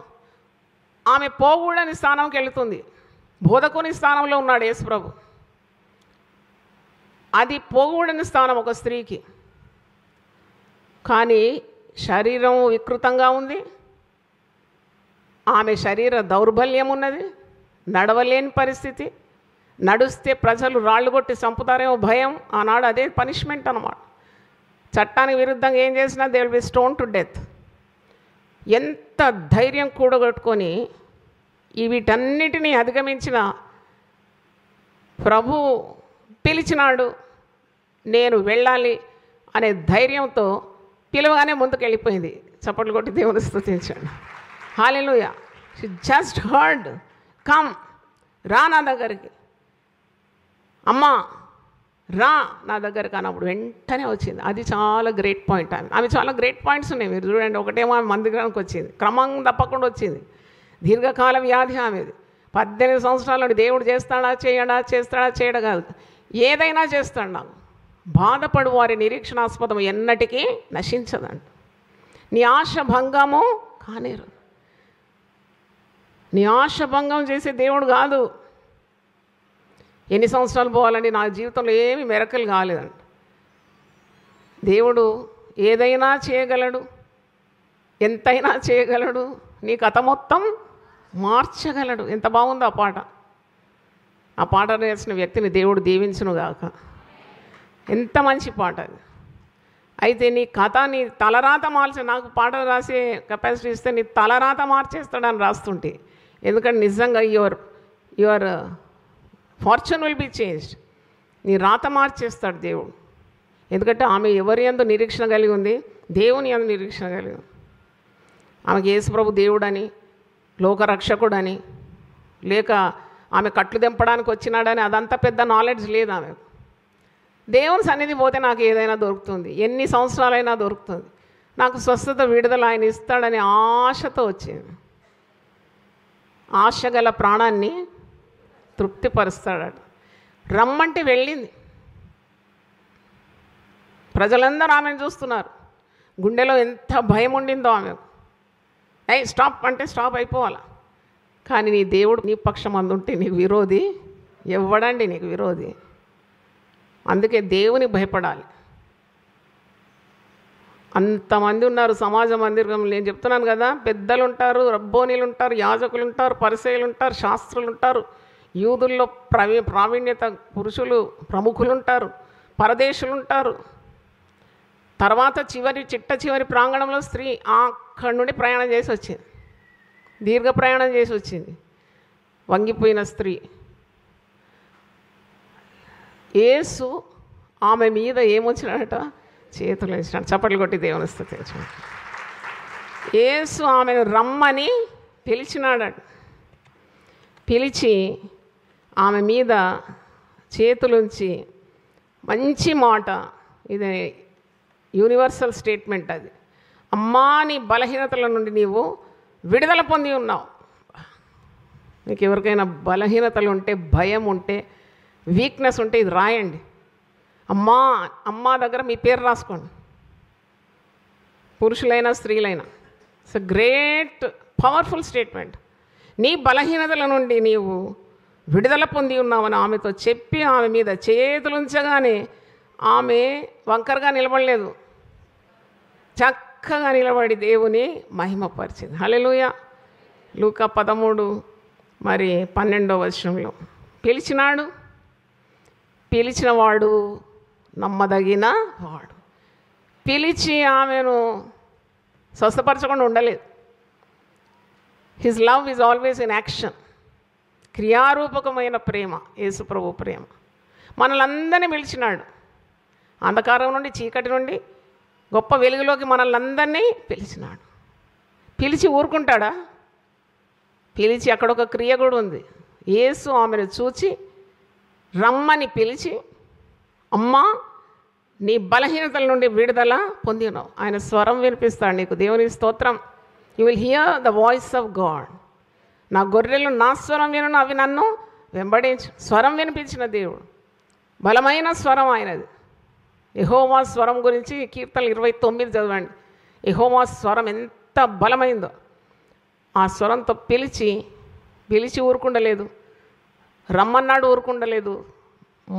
Speaker 1: ఆమె పోకూడని స్థానంకి వెళుతుంది. బోధకుని స్థానంలో ఉన్నాడు యేసుప్రభు. అది పోకూడని స్థానం ఒక స్త్రీకి. కానీ శరీరం వికృతంగా ఉంది, ఆమె శరీర దౌర్బల్యం ఉన్నది, నడవలేని పరిస్థితి, నడుస్తే ప్రజలు రాళ్ళు కొట్టి చంపుతారేమో భయం. ఆనాడు అదే పనిష్మెంట్ అన్నమాట. చట్టానికి విరుద్ధంగా ఏం చేసినా they will be stone to death. ఎంత ధైర్యం కూడగొట్టుకొని వీటన్నిటినీ అధిగమించిన ప్రభు పిలిచినాడు, నేను వెళ్ళాలి అనే ధైర్యంతో పిలవగానే ముందుకు వెళ్ళిపోయింది. చప్పట్లు కొట్టి దేవుని స్తుతించండి. హల్లెలూయా. షీ జస్ట్ హర్డ్, కమ్, రా నా దగ్గరికి, అమ్మా రా నా దగ్గరికి అన్నప్పుడు వెంటనే వచ్చింది. అది చాలా గ్రేట్ పాయింట్. ఆమె చాలా గ్రేట్ పాయింట్స్ ఉన్నాయి. మీరు చూడండి, ఒకటేమో ఆమె మందిరానికి వచ్చింది, క్రమం తప్పకుండా వచ్చింది. దీర్ఘకాల వ్యాధి ఆమెది. 18 సంవత్సరాల నుండి దేవుడు చేస్తాడా చేయడా కాదు, ఏదైనా చేస్తాడు. నాకు బాధపడు వారి నిరీక్షణాస్పదం ఎన్నటికీ నశించదంట. నీ ఆశ భంగము కానేరు. నీ ఆశ భంగం చేసే దేవుడు కాదు. ఎన్ని సంవత్సరాలు పోవాలండి, నా జీవితంలో ఏమి మెరకలు కాలేదంట. దేవుడు ఏదైనా చేయగలడు, ఎంతైనా చేయగలడు, నీ కథ మొత్తం మార్చగలడు. ఎంత బాగుందో ఆ పాట. ఆ పాట రాసిన వ్యక్తిని దేవుడు దీవించునుగాక. ఎంత మంచి పాట అది. అయితే నీ కథ, నీ తలరాత నాకు పాట రాసే కెపాసిటీ ఇస్తే నీ తలరాత మార్చేస్తాడని రాస్తుంటే, ఎందుకంటే నిజంగా your fortune will be changed. నీ రాత మార్చేస్తాడు దేవుడు. ఎందుకంటే ఆమె ఎవరి యందు నిరీక్షణ కలిగి ఉంది? దేవుని యందు నిరీక్షణ కలిగి ఉంది. ఆమెకి యేసుప్రభు దేవుడని, లోకరక్షకుడని, లేక ఆమె కట్లు తెంపడానికి వచ్చినాడని అదంతా పెద్ద నాలెడ్జ్ లేదు ఆమె. దేవుని సన్నిధి పోతే నాకు ఏదైనా దొరుకుతుంది, ఎన్ని సంవత్సరాలైనా దొరుకుతుంది, నాకు స్వస్థత విడుదల ఆయన ఇస్తాడని ఆశతో వచ్చింది. ఆశ గల ప్రాణాన్ని తృప్తిపరుస్తాడట. రమ్మంటే వెళ్ళింది. ప్రజలందరూ ఆమెను చూస్తున్నారు. గుండెలో ఎంత భయం ఉండిందో ఆమెకు. స్టాప్ అంటే స్టాప్ అయిపోవాలా. కానీ నీ దేవుడు నీ పక్షం అందుంటే నీకు విరోధి ఎవ్వడండి, నీకు విరోధి. అందుకే దేవుని భయపడాలి. అంతమంది ఉన్నారు సమాజ మందిరంలో. నేను చెప్తున్నాను కదా, పెద్దలు ఉంటారు, రబ్బోనీలు ఉంటారు, యాజకులు ఉంటారు, పరిసయ్యులు ఉంటారు, శాస్త్రులు ఉంటారు, యూదుల్లో ప్రావీణ్యత పురుషులు ప్రముఖులు ఉంటారు, పరదేశులు ఉంటారు. తర్వాత చిట్ట చివరి ప్రాంగణంలో స్త్రీ అక్కడి నుండి ప్రయాణం చేసి వచ్చింది, దీర్ఘ ప్రయాణం చేసి వచ్చింది. వంగిపోయిన స్త్రీ. యేసు ఆమె మీద ఏమొచ్చినాడట? చేతులు వేసినాడు. చప్పట్లు కొట్టి దేవుని స్తుతించాడు. యేసు ఆమెను రమ్మని పిలిచినాడట. పిలిచి ఆమె మీద చేతులుంచి మంచి మాట, ఇది యూనివర్సల్ స్టేట్మెంట్ అది. అమ్మా, నీ బలహీనతల నుండి నీవు విడుదల పొంది ఉన్నావు. మీకు ఎవరికైనా బలహీనతలు ఉంటే, భయం ఉంటే, వీక్నెస్ ఉంటే ఇది రాయండి. అమ్మా దగ్గర మీ పేరు రాసుకోండి. పురుషులైనా స్త్రీలైనా. It's a great powerful statement. నీ బలహీనతల నుండి నీవు విడుదల పొంది ఉన్నామని ఆమెతో చెప్పి ఆమె మీద చేతులుంచగానే ఆమె వంకరగా నిలబడలేదు, చక్కగా నిలబడి దేవుని మహిమపరిచింది. హల్లెలూయా. లూకా 13:12 పిలిచినాడు. పిలిచిన వాడు నమ్మదగిన వాడు. పిలిచి ఆమెను స్వస్థపరచకుండా ఉండలేదు. His love is always in action. క్రియారూపకమైన ప్రేమ యేసుప్రభు ప్రేమ. మనల్ని పిలిచినాడు. అంధకారం నుండి, చీకటి నుండి గొప్ప వెలుగులోకి మనల్ని పిలిచినాడు. పిలిచి ఊరుకుంటాడా? పిలిచి అక్కడ ఒక క్రియ కూడా ఉంది. యేసు ఆమెను చూచి రమ్మని పిలిచి, అమ్మా నీ బలహీనతల నుండి విడుదల పొందినావు. ఆయన స్వరం వినిపిస్తాడు నీకు. దేవుని స్తోత్రం. You will here the voice of God. నా గొర్రెలు నా స్వరం వినును, అవి నన్ను వెంబడించు. స్వరం వినిపించిన దేవుడు, బలమైన స్వరం ఆయనది. యెహోవా స్వరం గురించి కీర్తనలు 29 చదవండి. యెహోవా స్వరం ఎంత బలమైందో. ఆ స్వరంతో పిలిచి ఊరుకుండలేదు, రమ్మన్నాడు ఊరుకుండలేదు,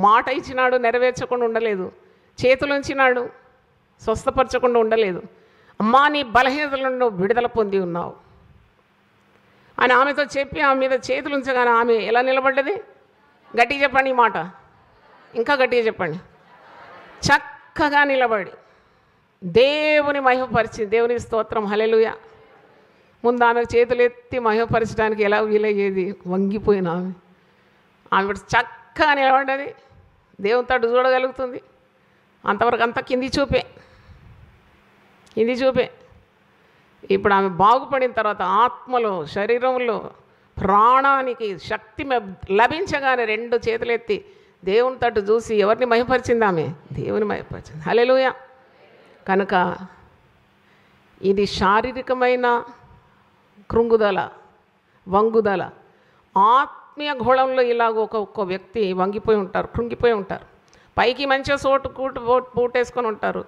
Speaker 1: మాట ఇచ్చినాడు నెరవేర్చకుండా ఉండలేదు, చేతులుంచినాడు స్వస్థపరచకుండా ఉండలేదు. అమ్మా నీ బలహీనతల నుండి విడుదల పొంది ఉన్నావు అని ఆమెతో చెప్పి ఆమె మీద చేతులు ఉంచగానే ఆమె ఎలా నిలబడ్డది? గట్టిగా చెప్పండి ఈ మాట, ఇంకా గట్టిగా చెప్పండి. చక్కగా నిలబడి దేవుని మహిమపరిచింది. దేవుని స్తోత్రం, హల్లెలూయా. ముందు ఆమెకు చేతులు ఎత్తి మహిమపరచడానికి ఎలా వీలయ్యేది? వంగిపోయిన ఆమె చక్కగా నిలబడ్డది. దేవుని తట్టు చూడగలుగుతుంది. అంతవరకు అంతా కింది చూపే. ఇప్పుడు ఆమె బాగుపడిన తర్వాత ఆత్మలో, శరీరంలో, ప్రాణానికి శక్తి లభించగానే 2 చేతులెత్తి దేవుని తట్టు చూసి ఎవరిని మహిమపరిచింది? ఆమె దేవుని మహిమపరిచింది. హల్లెలూయా. కనుక ఇది శారీరకమైన కృంగుదల, వంగుదల. ఆత్మీయ గోళంలో ఇలాగ ఒక్కొక్క వ్యక్తి వంగిపోయి ఉంటారు, కృంగిపోయి ఉంటారు. పైకి మంచిగా పూటేసుకొని ఉంటారు,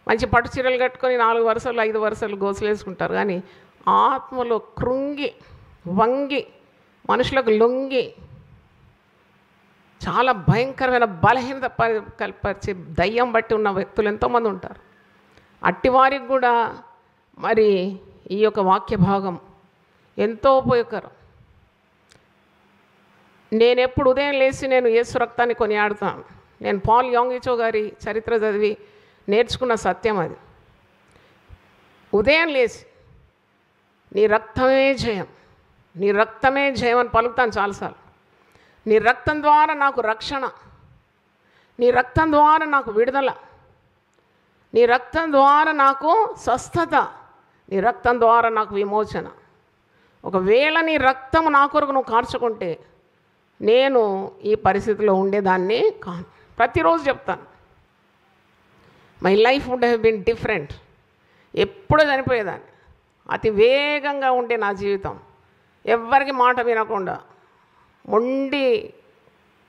Speaker 1: మంచి పట్టు చీరలు కట్టుకొని 4 వరుసలు 5 వరుసలు గోసులు వేసుకుంటారు. కానీ ఆత్మలో కృంగి వంగి మనుషులకు లొంగి చాలా భయంకరమైన బలహీనత కల్పరిచి దయ్యం బట్టి ఉన్న వ్యక్తులు ఎంతోమంది ఉంటారు. అట్టివారికి కూడా మరి ఈ యొక్క వాక్య భాగం ఎంతో ఉపయోగకరం. నేను ఎప్పుడు ఉదయం లేచి నేను యేసు రక్తాన్ని కొనియాడుతాను. నేను పాల్ యాంగిచో గారి చరిత్ర చదివి నేర్చుకున్న సత్యం అది. ఉదయం లేచి నీ రక్తమే జయం, నీ రక్తమే జయం అని పలుకుతాను చాలాసార్లు. నీ రక్తం ద్వారా నాకు రక్షణ, నీ రక్తం ద్వారా నాకు విడుదల, నీ రక్తం ద్వారా నాకు స్వస్థత, నీ రక్తం ద్వారా నాకు విమోచన. ఒకవేళ నీ రక్తం నా కొరకు నువ్వు కార్చుకుంటే నేను ఈ పరిస్థితిలో ఉండేదాన్ని కాను. ప్రతిరోజు చెప్తాను, my life would have been different. ఎప్పుడో చనిపోయేదాన్ని. అతి వేగంగా ఉండే నా జీవితం, ఎవ్వరికి మాట వినకుండా మొండి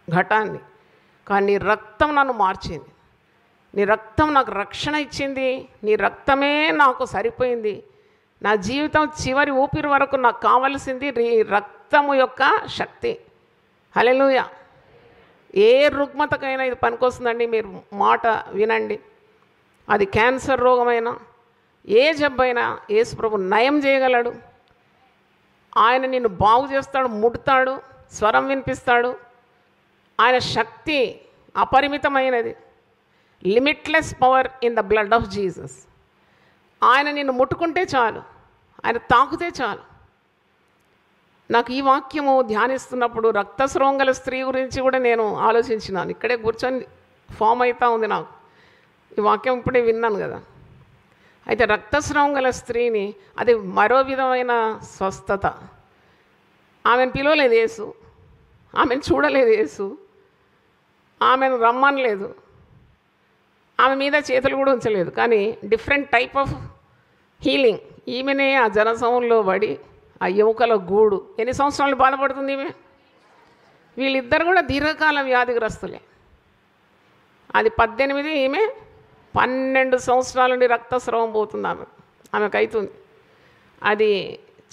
Speaker 1: ఘటాన్ని. కానీ నీ రక్తం నన్ను మార్చింది, నీ రక్తం నాకు రక్షణ ఇచ్చింది, నీ రక్తమే నాకు సరిపోయింది. నా జీవితం చివరి ఊపిరి వరకు నాకు కావలసింది నీ రక్తము యొక్క శక్తి. హల్లెలూయా. ఏ రుగ్మతకైనా ఇది పనికొస్తుందండి. మీరు మాట వినండి. అది క్యాన్సర్ రోగమైనా ఏ జబ్బైనా యేసు ప్రభు నయం చేయగలడు. ఆయన నిన్ను బాగు చేస్తాడు, ముడతాడు, స్వరం వినిపిస్తాడు. ఆయన శక్తి అపరిమితమైనది. Limitless power in the blood of Jesus. ఆయన నిన్ను ముట్టుకుంటే చాలు, ఆయన తాకుతే చాలు. నాకు ఈ వాక్యము ధ్యానిస్తున్నప్పుడు రక్తస్రావం గల స్త్రీ గురించి కూడా నేను ఆలోచించినాను. ఇక్కడే కూర్చొని ఫామ్ అవుతూ ఉంది నాకు. ఈ వాక్యం ఇప్పుడే విన్నాను కదా. అయితే రక్తస్రావం గల స్త్రీని, అది మరో విధమైన స్వస్థత. ఆమెను పిలవలేదు యేసు, ఆమెను చూడలేదు యేసు, ఆమెను రమ్మనలేదు, ఆమె మీద చేతులు కూడా ఉంచలేదు. కానీ డిఫరెంట్ టైప్ ఆఫ్ హీలింగ్. ఈమెనే ఆ జనసమూహంలో పడి ఆ ఎముకల గూడు. ఎన్ని సంవత్సరాలు బాధపడుతుంది ఈమె? వీళ్ళిద్దరు కూడా దీర్ఘకాల వ్యాధిగ్రస్తులే. అది 18, ఈమె 12 సంవత్సరాల నుండి రక్తస్రావం పోతుంది ఆమెకు అవుతుంది. అది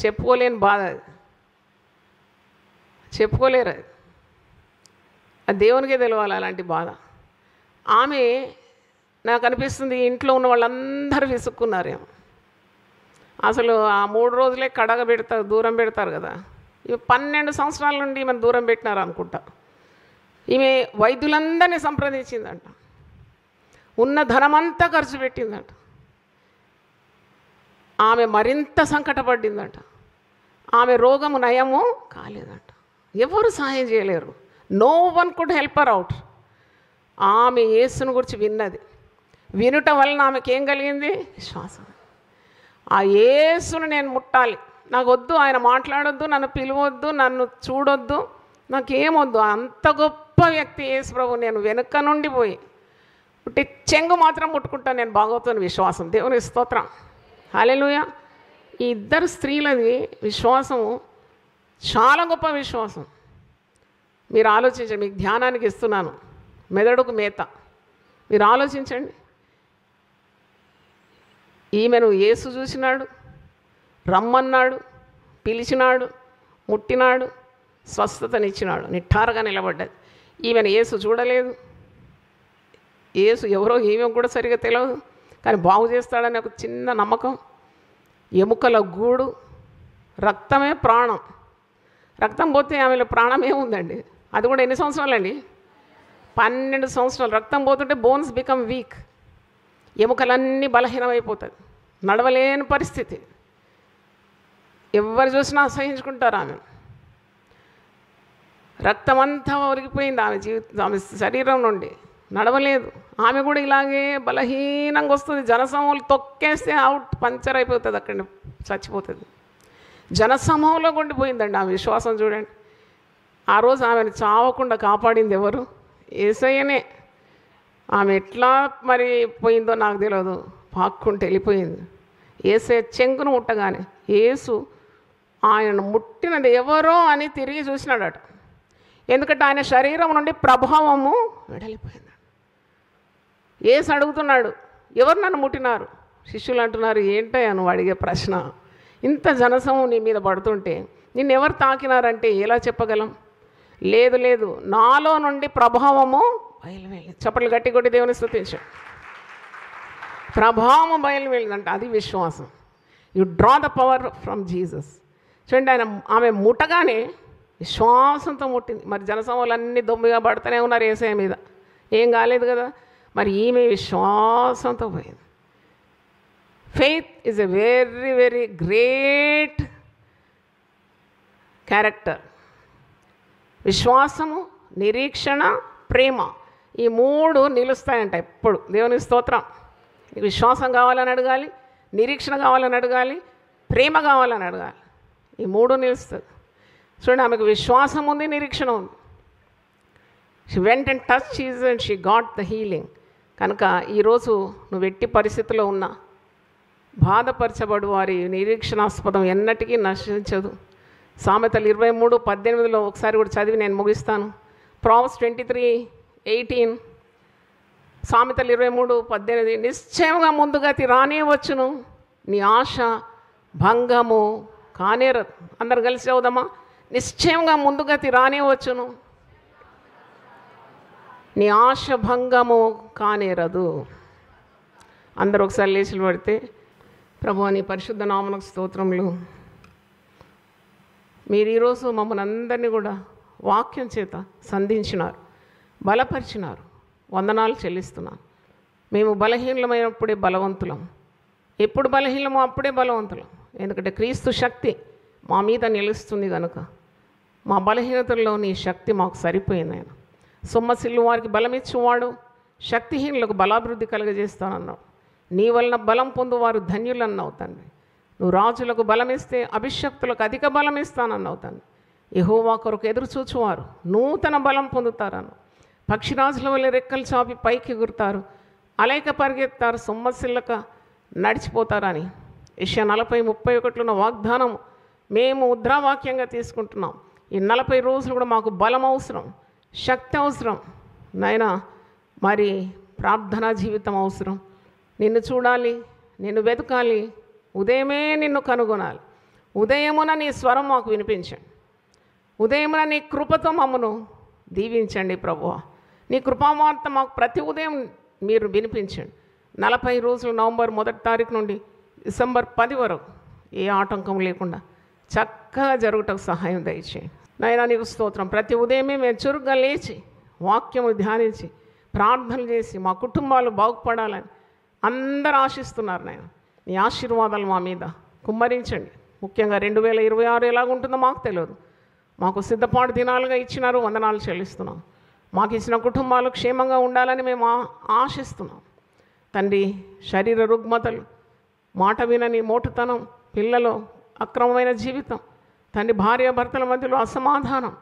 Speaker 1: చెప్పుకోలేని బాధ, అది చెప్పుకోలేరు. అది దేవునికే తెలియాలి అలాంటి బాధ. ఆమె నాకు అనిపిస్తుంది ఇంట్లో ఉన్న వాళ్ళందరూ విసుక్కున్నారేమో. అసలు ఆ 3 రోజులే కడగ పెడతారు, దూరం పెడతారు కదా. ఇవి 12 సంవత్సరాల నుండి ఈమెను దూరం పెట్టినారు అనుకుంటా. ఈమె వైద్యులందరినీ సంప్రదించిందంట, ఉన్న ధనమంతా ఖర్చు పెట్టిందంట. ఆమె మరింత సంకటపడిందంట. ఆమె రోగము నయము కాలేదంట. ఎవరు సహాయం చేయలేరు. No one could help her out. ఆమె యేసుని గురించి విన్నది. వినుట వలన ఆమెకేం కలిగింది? విశ్వాసం. ఆ యేసును నేను ముట్టాలి. నాకు వద్దు ఆయన మాట్లాడొద్దు, నన్ను పిలవద్దు, నన్ను చూడొద్దు, నాకేమొద్దు. అంత గొప్ప వ్యక్తి యేసు ప్రభు. నేను వెనుక నుండి పోయి పుట్టి చెంగు మాత్రం ముట్టుకుంటాను. నేను బాగవుతాను విశ్వాసం. దేవుని స్తోత్రం. హల్లెలూయా. ఈ ఇద్దరు స్త్రీలది విశ్వాసం చాలా గొప్ప విశ్వాసం. మీరు ఆలోచించండి. మీకు ధ్యానానికి ఇస్తున్నాను, మెదడుకు మేత. మీరు ఆలోచించండి. ఈమెను యేసు చూసినాడు, రమ్మన్నాడు, పిలిచినాడు, ముట్టినాడు, స్వస్థతనిచ్చినాడు. నిఠారుగా నిలబడ్డది. ఈమెను యేసు చూడలేదు. యేసు ఎవరో ఈమె కూడా సరిగా తెలియదు, కానీ బాగు చేస్తాడని ఒక చిన్న నమ్మకం. ఎముకల గూడు, రక్తమే ప్రాణం. రక్తం పోతే ఆమెలో ప్రాణం ఏముందండి? అది కూడా ఎన్ని సంవత్సరాలండి? 12 సంవత్సరాలు. రక్తం పోతుంటే బోన్స్ బికమ్ వీక్, ఎముకలన్నీ బలహీనమైపోతుంది, నడవలేని పరిస్థితి. ఎవరు చూసినా అసహించుకుంటారు ఆమె. రక్తం అంతా ఒరిగిపోయింది ఆమె ఆమె శరీరం నుండి, నడవలేదు. ఆమె కూడా ఇలాగే బలహీనంగా వస్తుంది. జనసమూహంలో తొక్కేస్తే అవుట్, పంచర్ అయిపోతుంది, అక్కడ చచ్చిపోతుంది. జనసమూహంలో కొండిపోయిందండి ఆమె విశ్వాసం. చూడండి, ఆ రోజు ఆమెను చావకుండా కాపాడింది ఎవరు? యేసయ్యనే. ఆమె ఎట్లా మరి పోయిందో నాకు తెలియదు, పాక్కుంటూ వెళ్ళిపోయింది. యేసయ్య చెంగును ముట్టగానే యేసు ఆయనను ముట్టినది ఎవరో అని తిరిగి చూసినాడట. ఎందుకంటే ఆయన శరీరం నుండి ప్రభావము వెడలిపోయింది. యేసు అడుగుతున్నాడు, ఎవరు నన్ను ముట్టినారు? శిష్యులు అంటున్నారు, ఏంటయ్యా నువ్వు అడిగే ప్రశ్న? ఇంత జనసమూహం నీ మీద పడుతుంటే నిన్ను ఎవరు తాకినారంటే ఎలా చెప్పగలం? లేదు లేదు, నాలో నుండి ప్రభావము బయలువెళ్ళి. చప్పట్లు గట్టి కొట్టి దేవుని స్తుతించాం. ప్రభావము బయలువెళ్ళిందంట. అది విశ్వాసం. You draw the power from Jesus. చూడండి, ఆయన ఆమె ముట్టగానే విశ్వాసంతో ముట్టింది. మరి జనసమూహాలన్నీ దొమ్మిగా పడుతూనే ఉన్నారు యేసయ్య మీద, ఏం కాలేదు కదా. మరి ఈమె విశ్వాసంతో పోయింది. Faith is a very very great character. విశ్వాసము, నిరీక్షణ, ప్రేమ, ఈ 3 నిలుస్తాయంట ఎప్పుడు. దేవుని స్తోత్రం. విశ్వాసం కావాలని అడగాలి, నిరీక్షణ కావాలని అడగాలి, ప్రేమ కావాలని అడగాలి. ఈ 3 నిలుస్తుంది. చూడండి, ఆమెకు విశ్వాసం ఉంది, నిరీక్షణ ఉంది. She went and touch Jesus and she got the healing. కనుక ఈరోజు నువ్వు ఎట్టి పరిస్థితిలో ఉన్నా, బాధపరచబడు వారి నిరీక్షణాస్పదం ఎన్నటికీ నశించదు. సామెతలు 23:18 ఒకసారి కూడా చదివి నేను ముగిస్తాను. ప్రావెర్బ్స్ 23:18. సామెతలు 23:18. నిశ్చయంగా ముందుగతి రానే వచ్చును, నీ ఆశ భంగము కానేరదు. అందరు కలిసి చదువుదామా? నిశ్చయంగా ముందుగతి రానే వచ్చును, నీ ఆశ భంగము కానేరదు. అందరూ ఒకసారి లేచి పడితే, ప్రభువా నీ పరిశుద్ధ నామమునకు స్తోత్రములు. మీరు ఈరోజు మమ్మల్ని అందరినీ కూడా వాక్యం చేత సంధించినారు, బలపరిచినారు. వందనాలు చెల్లిస్తున్నాను. మేము బలహీనమైనప్పుడే బలవంతులం, ఎప్పుడు బలహీనమో అప్పుడే బలవంతులం. ఎందుకంటే క్రీస్తు శక్తి మా మీద నిలుస్తుంది కనుక మా బలహీనతల్లో నీ శక్తి మాకు సరిపోయింది. ఆయన సొమ్మసిల్లు వారికి బలమిచ్చువాడు, శక్తిహీనులకు బలాభివృద్ధి కలుగజేస్తానన్నావు. నీ వలన బలం పొందువారు ధన్యులన్నావు తండ్రి. నువ్వు రాజులకు బలమిస్తే అభిషక్తులకు అధిక బలం ఇస్తానన్నావు తండ్రి. యెహోవా కొరకు ఎదురు చూచువారు నూతన బలం పొందుతారను. పక్షిరాజుల వల్ల రెక్కలు చాపి పైకి ఎగురుతారు, అలైక పరిగెత్తారు, సొమ్మసిల్లక నడిచిపోతారని యెషయా 40:31 వాగ్దానం మేము ముద్రావాక్యంగా తీసుకుంటున్నాం. ఈ 40 రోజులు కూడా మాకు బలం అవసరం, శక్తి అవసరం నాయనా. మరి ప్రార్థనా జీవితం అవసరం. నిన్ను చూడాలి, నిన్ను వెతకాలి, ఉదయమే నిన్ను కనుగొనాలి. ఉదయమున నీ స్వరం మాకు వినిపించండి. ఉదయమున నీ కృపతో మమ్మను దీవించండి ప్రభువా. నీ కృపావార్త మాకు ప్రతి ఉదయం మీరు వినిపించండి. 40 రోజులు నవంబర్ 1వ తారీఖు నుండి డిసెంబర్ 10 వరకు ఏ ఆటంకం లేకుండా చక్కగా జరుగుటకు సహాయం దయచేయండి నాయనా. నీకు స్తోత్రం. ప్రతి ఉదయమే మేము చురుగ్గా లేచి వాక్యము ధ్యానించి ప్రార్థనలు చేసి మా కుటుంబాలు బాగుపడాలని అందరూ ఆశిస్తున్నారు నాయన. నీ ఆశీర్వాదాలు మా మీద కుమ్మరించండి. ముఖ్యంగా 2026 ఎలాగుంటుందో మాకు తెలియదు. మాకు సిద్ధపాటు దినాలుగా ఇచ్చినారు, వందనాలు చెల్లిస్తున్నాం. మాకు ఇచ్చిన కుటుంబాలు క్షేమంగా ఉండాలని మేము ఆశిస్తున్నాం తండ్రి. శరీర రుగ్మతలు, మాట వినని మోటుతనం, పిల్లలు అక్రమమైన జీవితం, తండ్రి భార్యాభర్తల మధ్యలో అసమాధానం,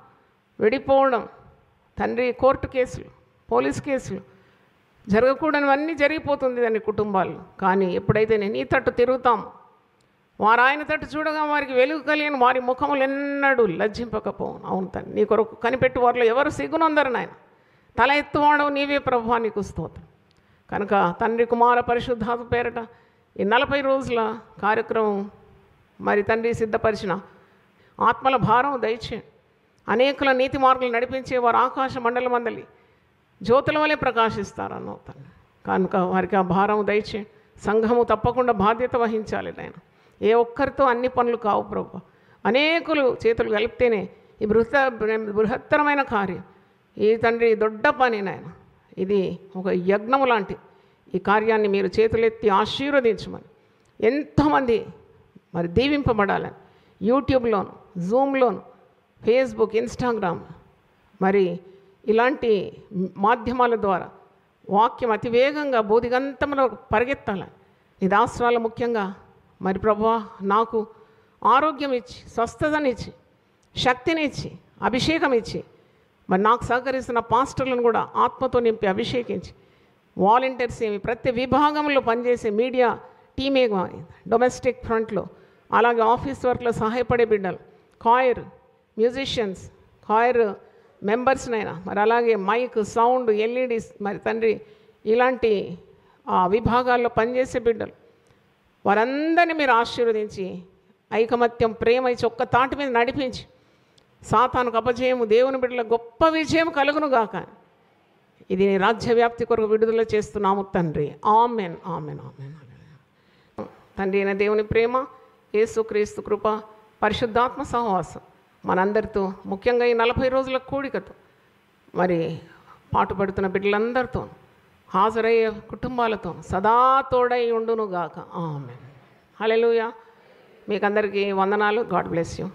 Speaker 1: విడిపోవడం, తండ్రి కోర్టు కేసులు, పోలీస్ కేసులు, జరగకూడనివన్నీ జరిగిపోతుంది దాని కుటుంబాలు. కానీ ఎప్పుడైతే నేను నీ తట్టు తిరుగుతాం, వారు ఆయన తట్టు చూడగా వారికి వెలుగు కలిగిన వారి ముఖములు ఎన్నడూ లజ్జింపకపోను. అవును తండ్రి, నీ కొరకు కనిపెట్టి వారిలో ఎవరు సిగ్గునందరు నాయన. తల ఎత్తువాడవు నీవే ప్రభువా, నీకు స్తోత్రం. కనుక తండ్రి కుమార పరిశుద్ధాత్మ పేరట ఈ 40 రోజుల కార్యక్రమం మరి తండ్రి సిద్ధపరిచిన ఆత్మల భారం దయచేయండి. అనేకుల నీతి మార్గాలు నడిపించే వారు ఆకాశ మండల మందలి జ్యోతుల వలె ప్రకాశిస్తారన్నావు తండ్రి. కనుక వారికి ఆ భారం దయచేయండి. సంఘము తప్పకుండా బాధ్యత వహించాలి నాయన. ఏ ఒక్కరితో అన్ని పనులు కావు ప్రభు. అనేకులు చేతులు కలిపితేనే ఈ బృహత్తరమైన కార్యం, ఈ తండ్రి దొడ్డ పని నాయన. ఇది ఒక యజ్ఞము లాంటి ఈ కార్యాన్ని మీరు చేతులెత్తి ఆశీర్వదించమని, ఎంతోమంది మరి దీవింపబడాలని యూట్యూబ్లోను, జూమ్లోను, ఫేస్బుక్, ఇన్స్టాగ్రామ్ మరి ఇలాంటి మాధ్యమాల ద్వారా వాక్యం అతివేగంగా బోధిగంతంలో పరిగెత్తాలని నీ దాసరాలు ముఖ్యంగా మరి ప్రభువా నాకు ఆరోగ్యం ఇచ్చి, స్వస్థతనిచ్చి, శక్తినిచ్చి, అభిషేకం ఇచ్చి, మరి నాకు సహకరిస్తున్న పాస్టర్లను కూడా ఆత్మతో నింపి అభిషేకించి, వాలంటీర్స్ ఏమి ప్రతి విభాగంలో పనిచేసే మీడియా టీమే, డొమెస్టిక్ ఫ్రంట్లో, అలాగే ఆఫీస్ వర్క్లో సహాయపడే బిడ్డలు, కాయర్ మ్యూజిషియన్స్, కాయర్ మెంబర్స్నైనా, మరి అలాగే మైక్, సౌండ్, ఎల్ఈడీస్, మరి తండ్రి ఇలాంటి విభాగాల్లో పనిచేసే బిడ్డలు, వారందరినీ మీరు ఆశీర్వదించి ఐకమత్యం, ప్రేమ ఇచ్చి ఒక్క తాటి మీద నడిపించి సాతానుకు అపజయము, దేవుని బిడ్డల గొప్ప విజయం కలుగును గాక. ఇది నీ రాజ్య వ్యాప్తి కొరకు విడుదల చేస్తున్నాము తండ్రి. Amen, amen, amen. తండ్రి అయిన దేవుని ప్రేమ, యేసుక్రీస్తు కృప, పరిశుద్ధాత్మ సహవాసం మనందరితో, ముఖ్యంగా ఈ 40 రోజుల కూడికతో మరి పాటుపడుతున్న బిడ్డలందరితో, హాజరయ్యే కుటుంబాలతో సదా తోడై ఉండునుగాక. ఆమెన్. హల్లెలూయా. మీకందరికీ వందనాలు. God bless you.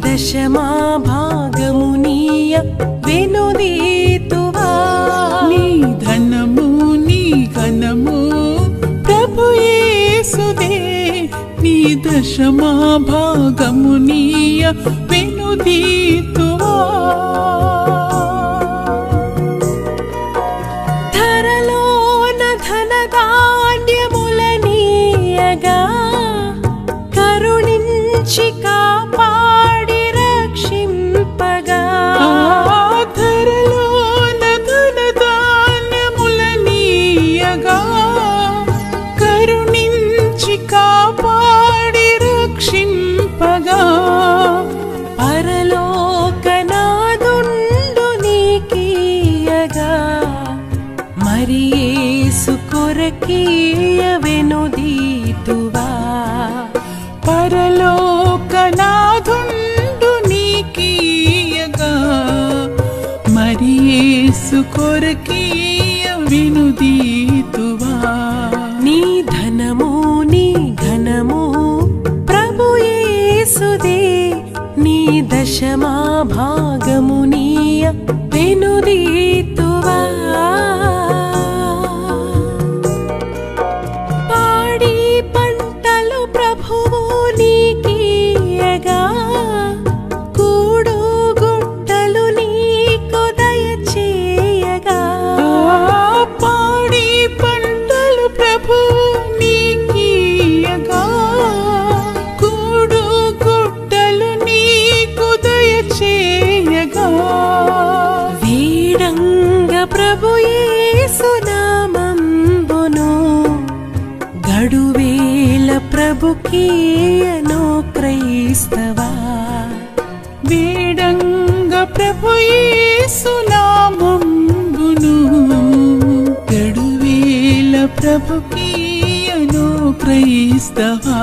Speaker 2: దశమా భాగము నీయ వెనుదీతువా. నీ ధనము నీ ఘనము ప్రభు యేసుదే, నీ దశమా భాగము నీయ వెనుదీతువా. ధరలోన ధనధాన్యముల నీయగా కరుణించి కాపాడి రక్షింపగా. ధరలోన ధనధాన్యముల నీయగా కరుణించి కాపాడి రక్షింపగా. పరలోకనాదుండు నీకీయగా మరి యేసు కొరకీయ వెనుదీతువా. పరలోకనాదుండు నీకీయగా మరి యేసు కొరకీయ వెనుదీతువా. నీ ధనము నీ ఘనము ప్రభు యేసుదే, నీ దశమా భాగము నీయ వెనుదీతువా. పాడి పంటలు ప్రభువు నీకీయగా కూడు గుట్టలు నీకు దయచేయగా. పాడి పంటలు ప్రభువు నీకీయగా కూడు గుట్టలు నీకు దయచేయగా. వీడంగ ప్రభు యేసు నామంబును గడువేల ప్రభుకీయను క్రైస్తవా. వేడంగ ప్రభు యేసు నామంబును గడువేల ప్రభుకీయను క్రైస్తవా.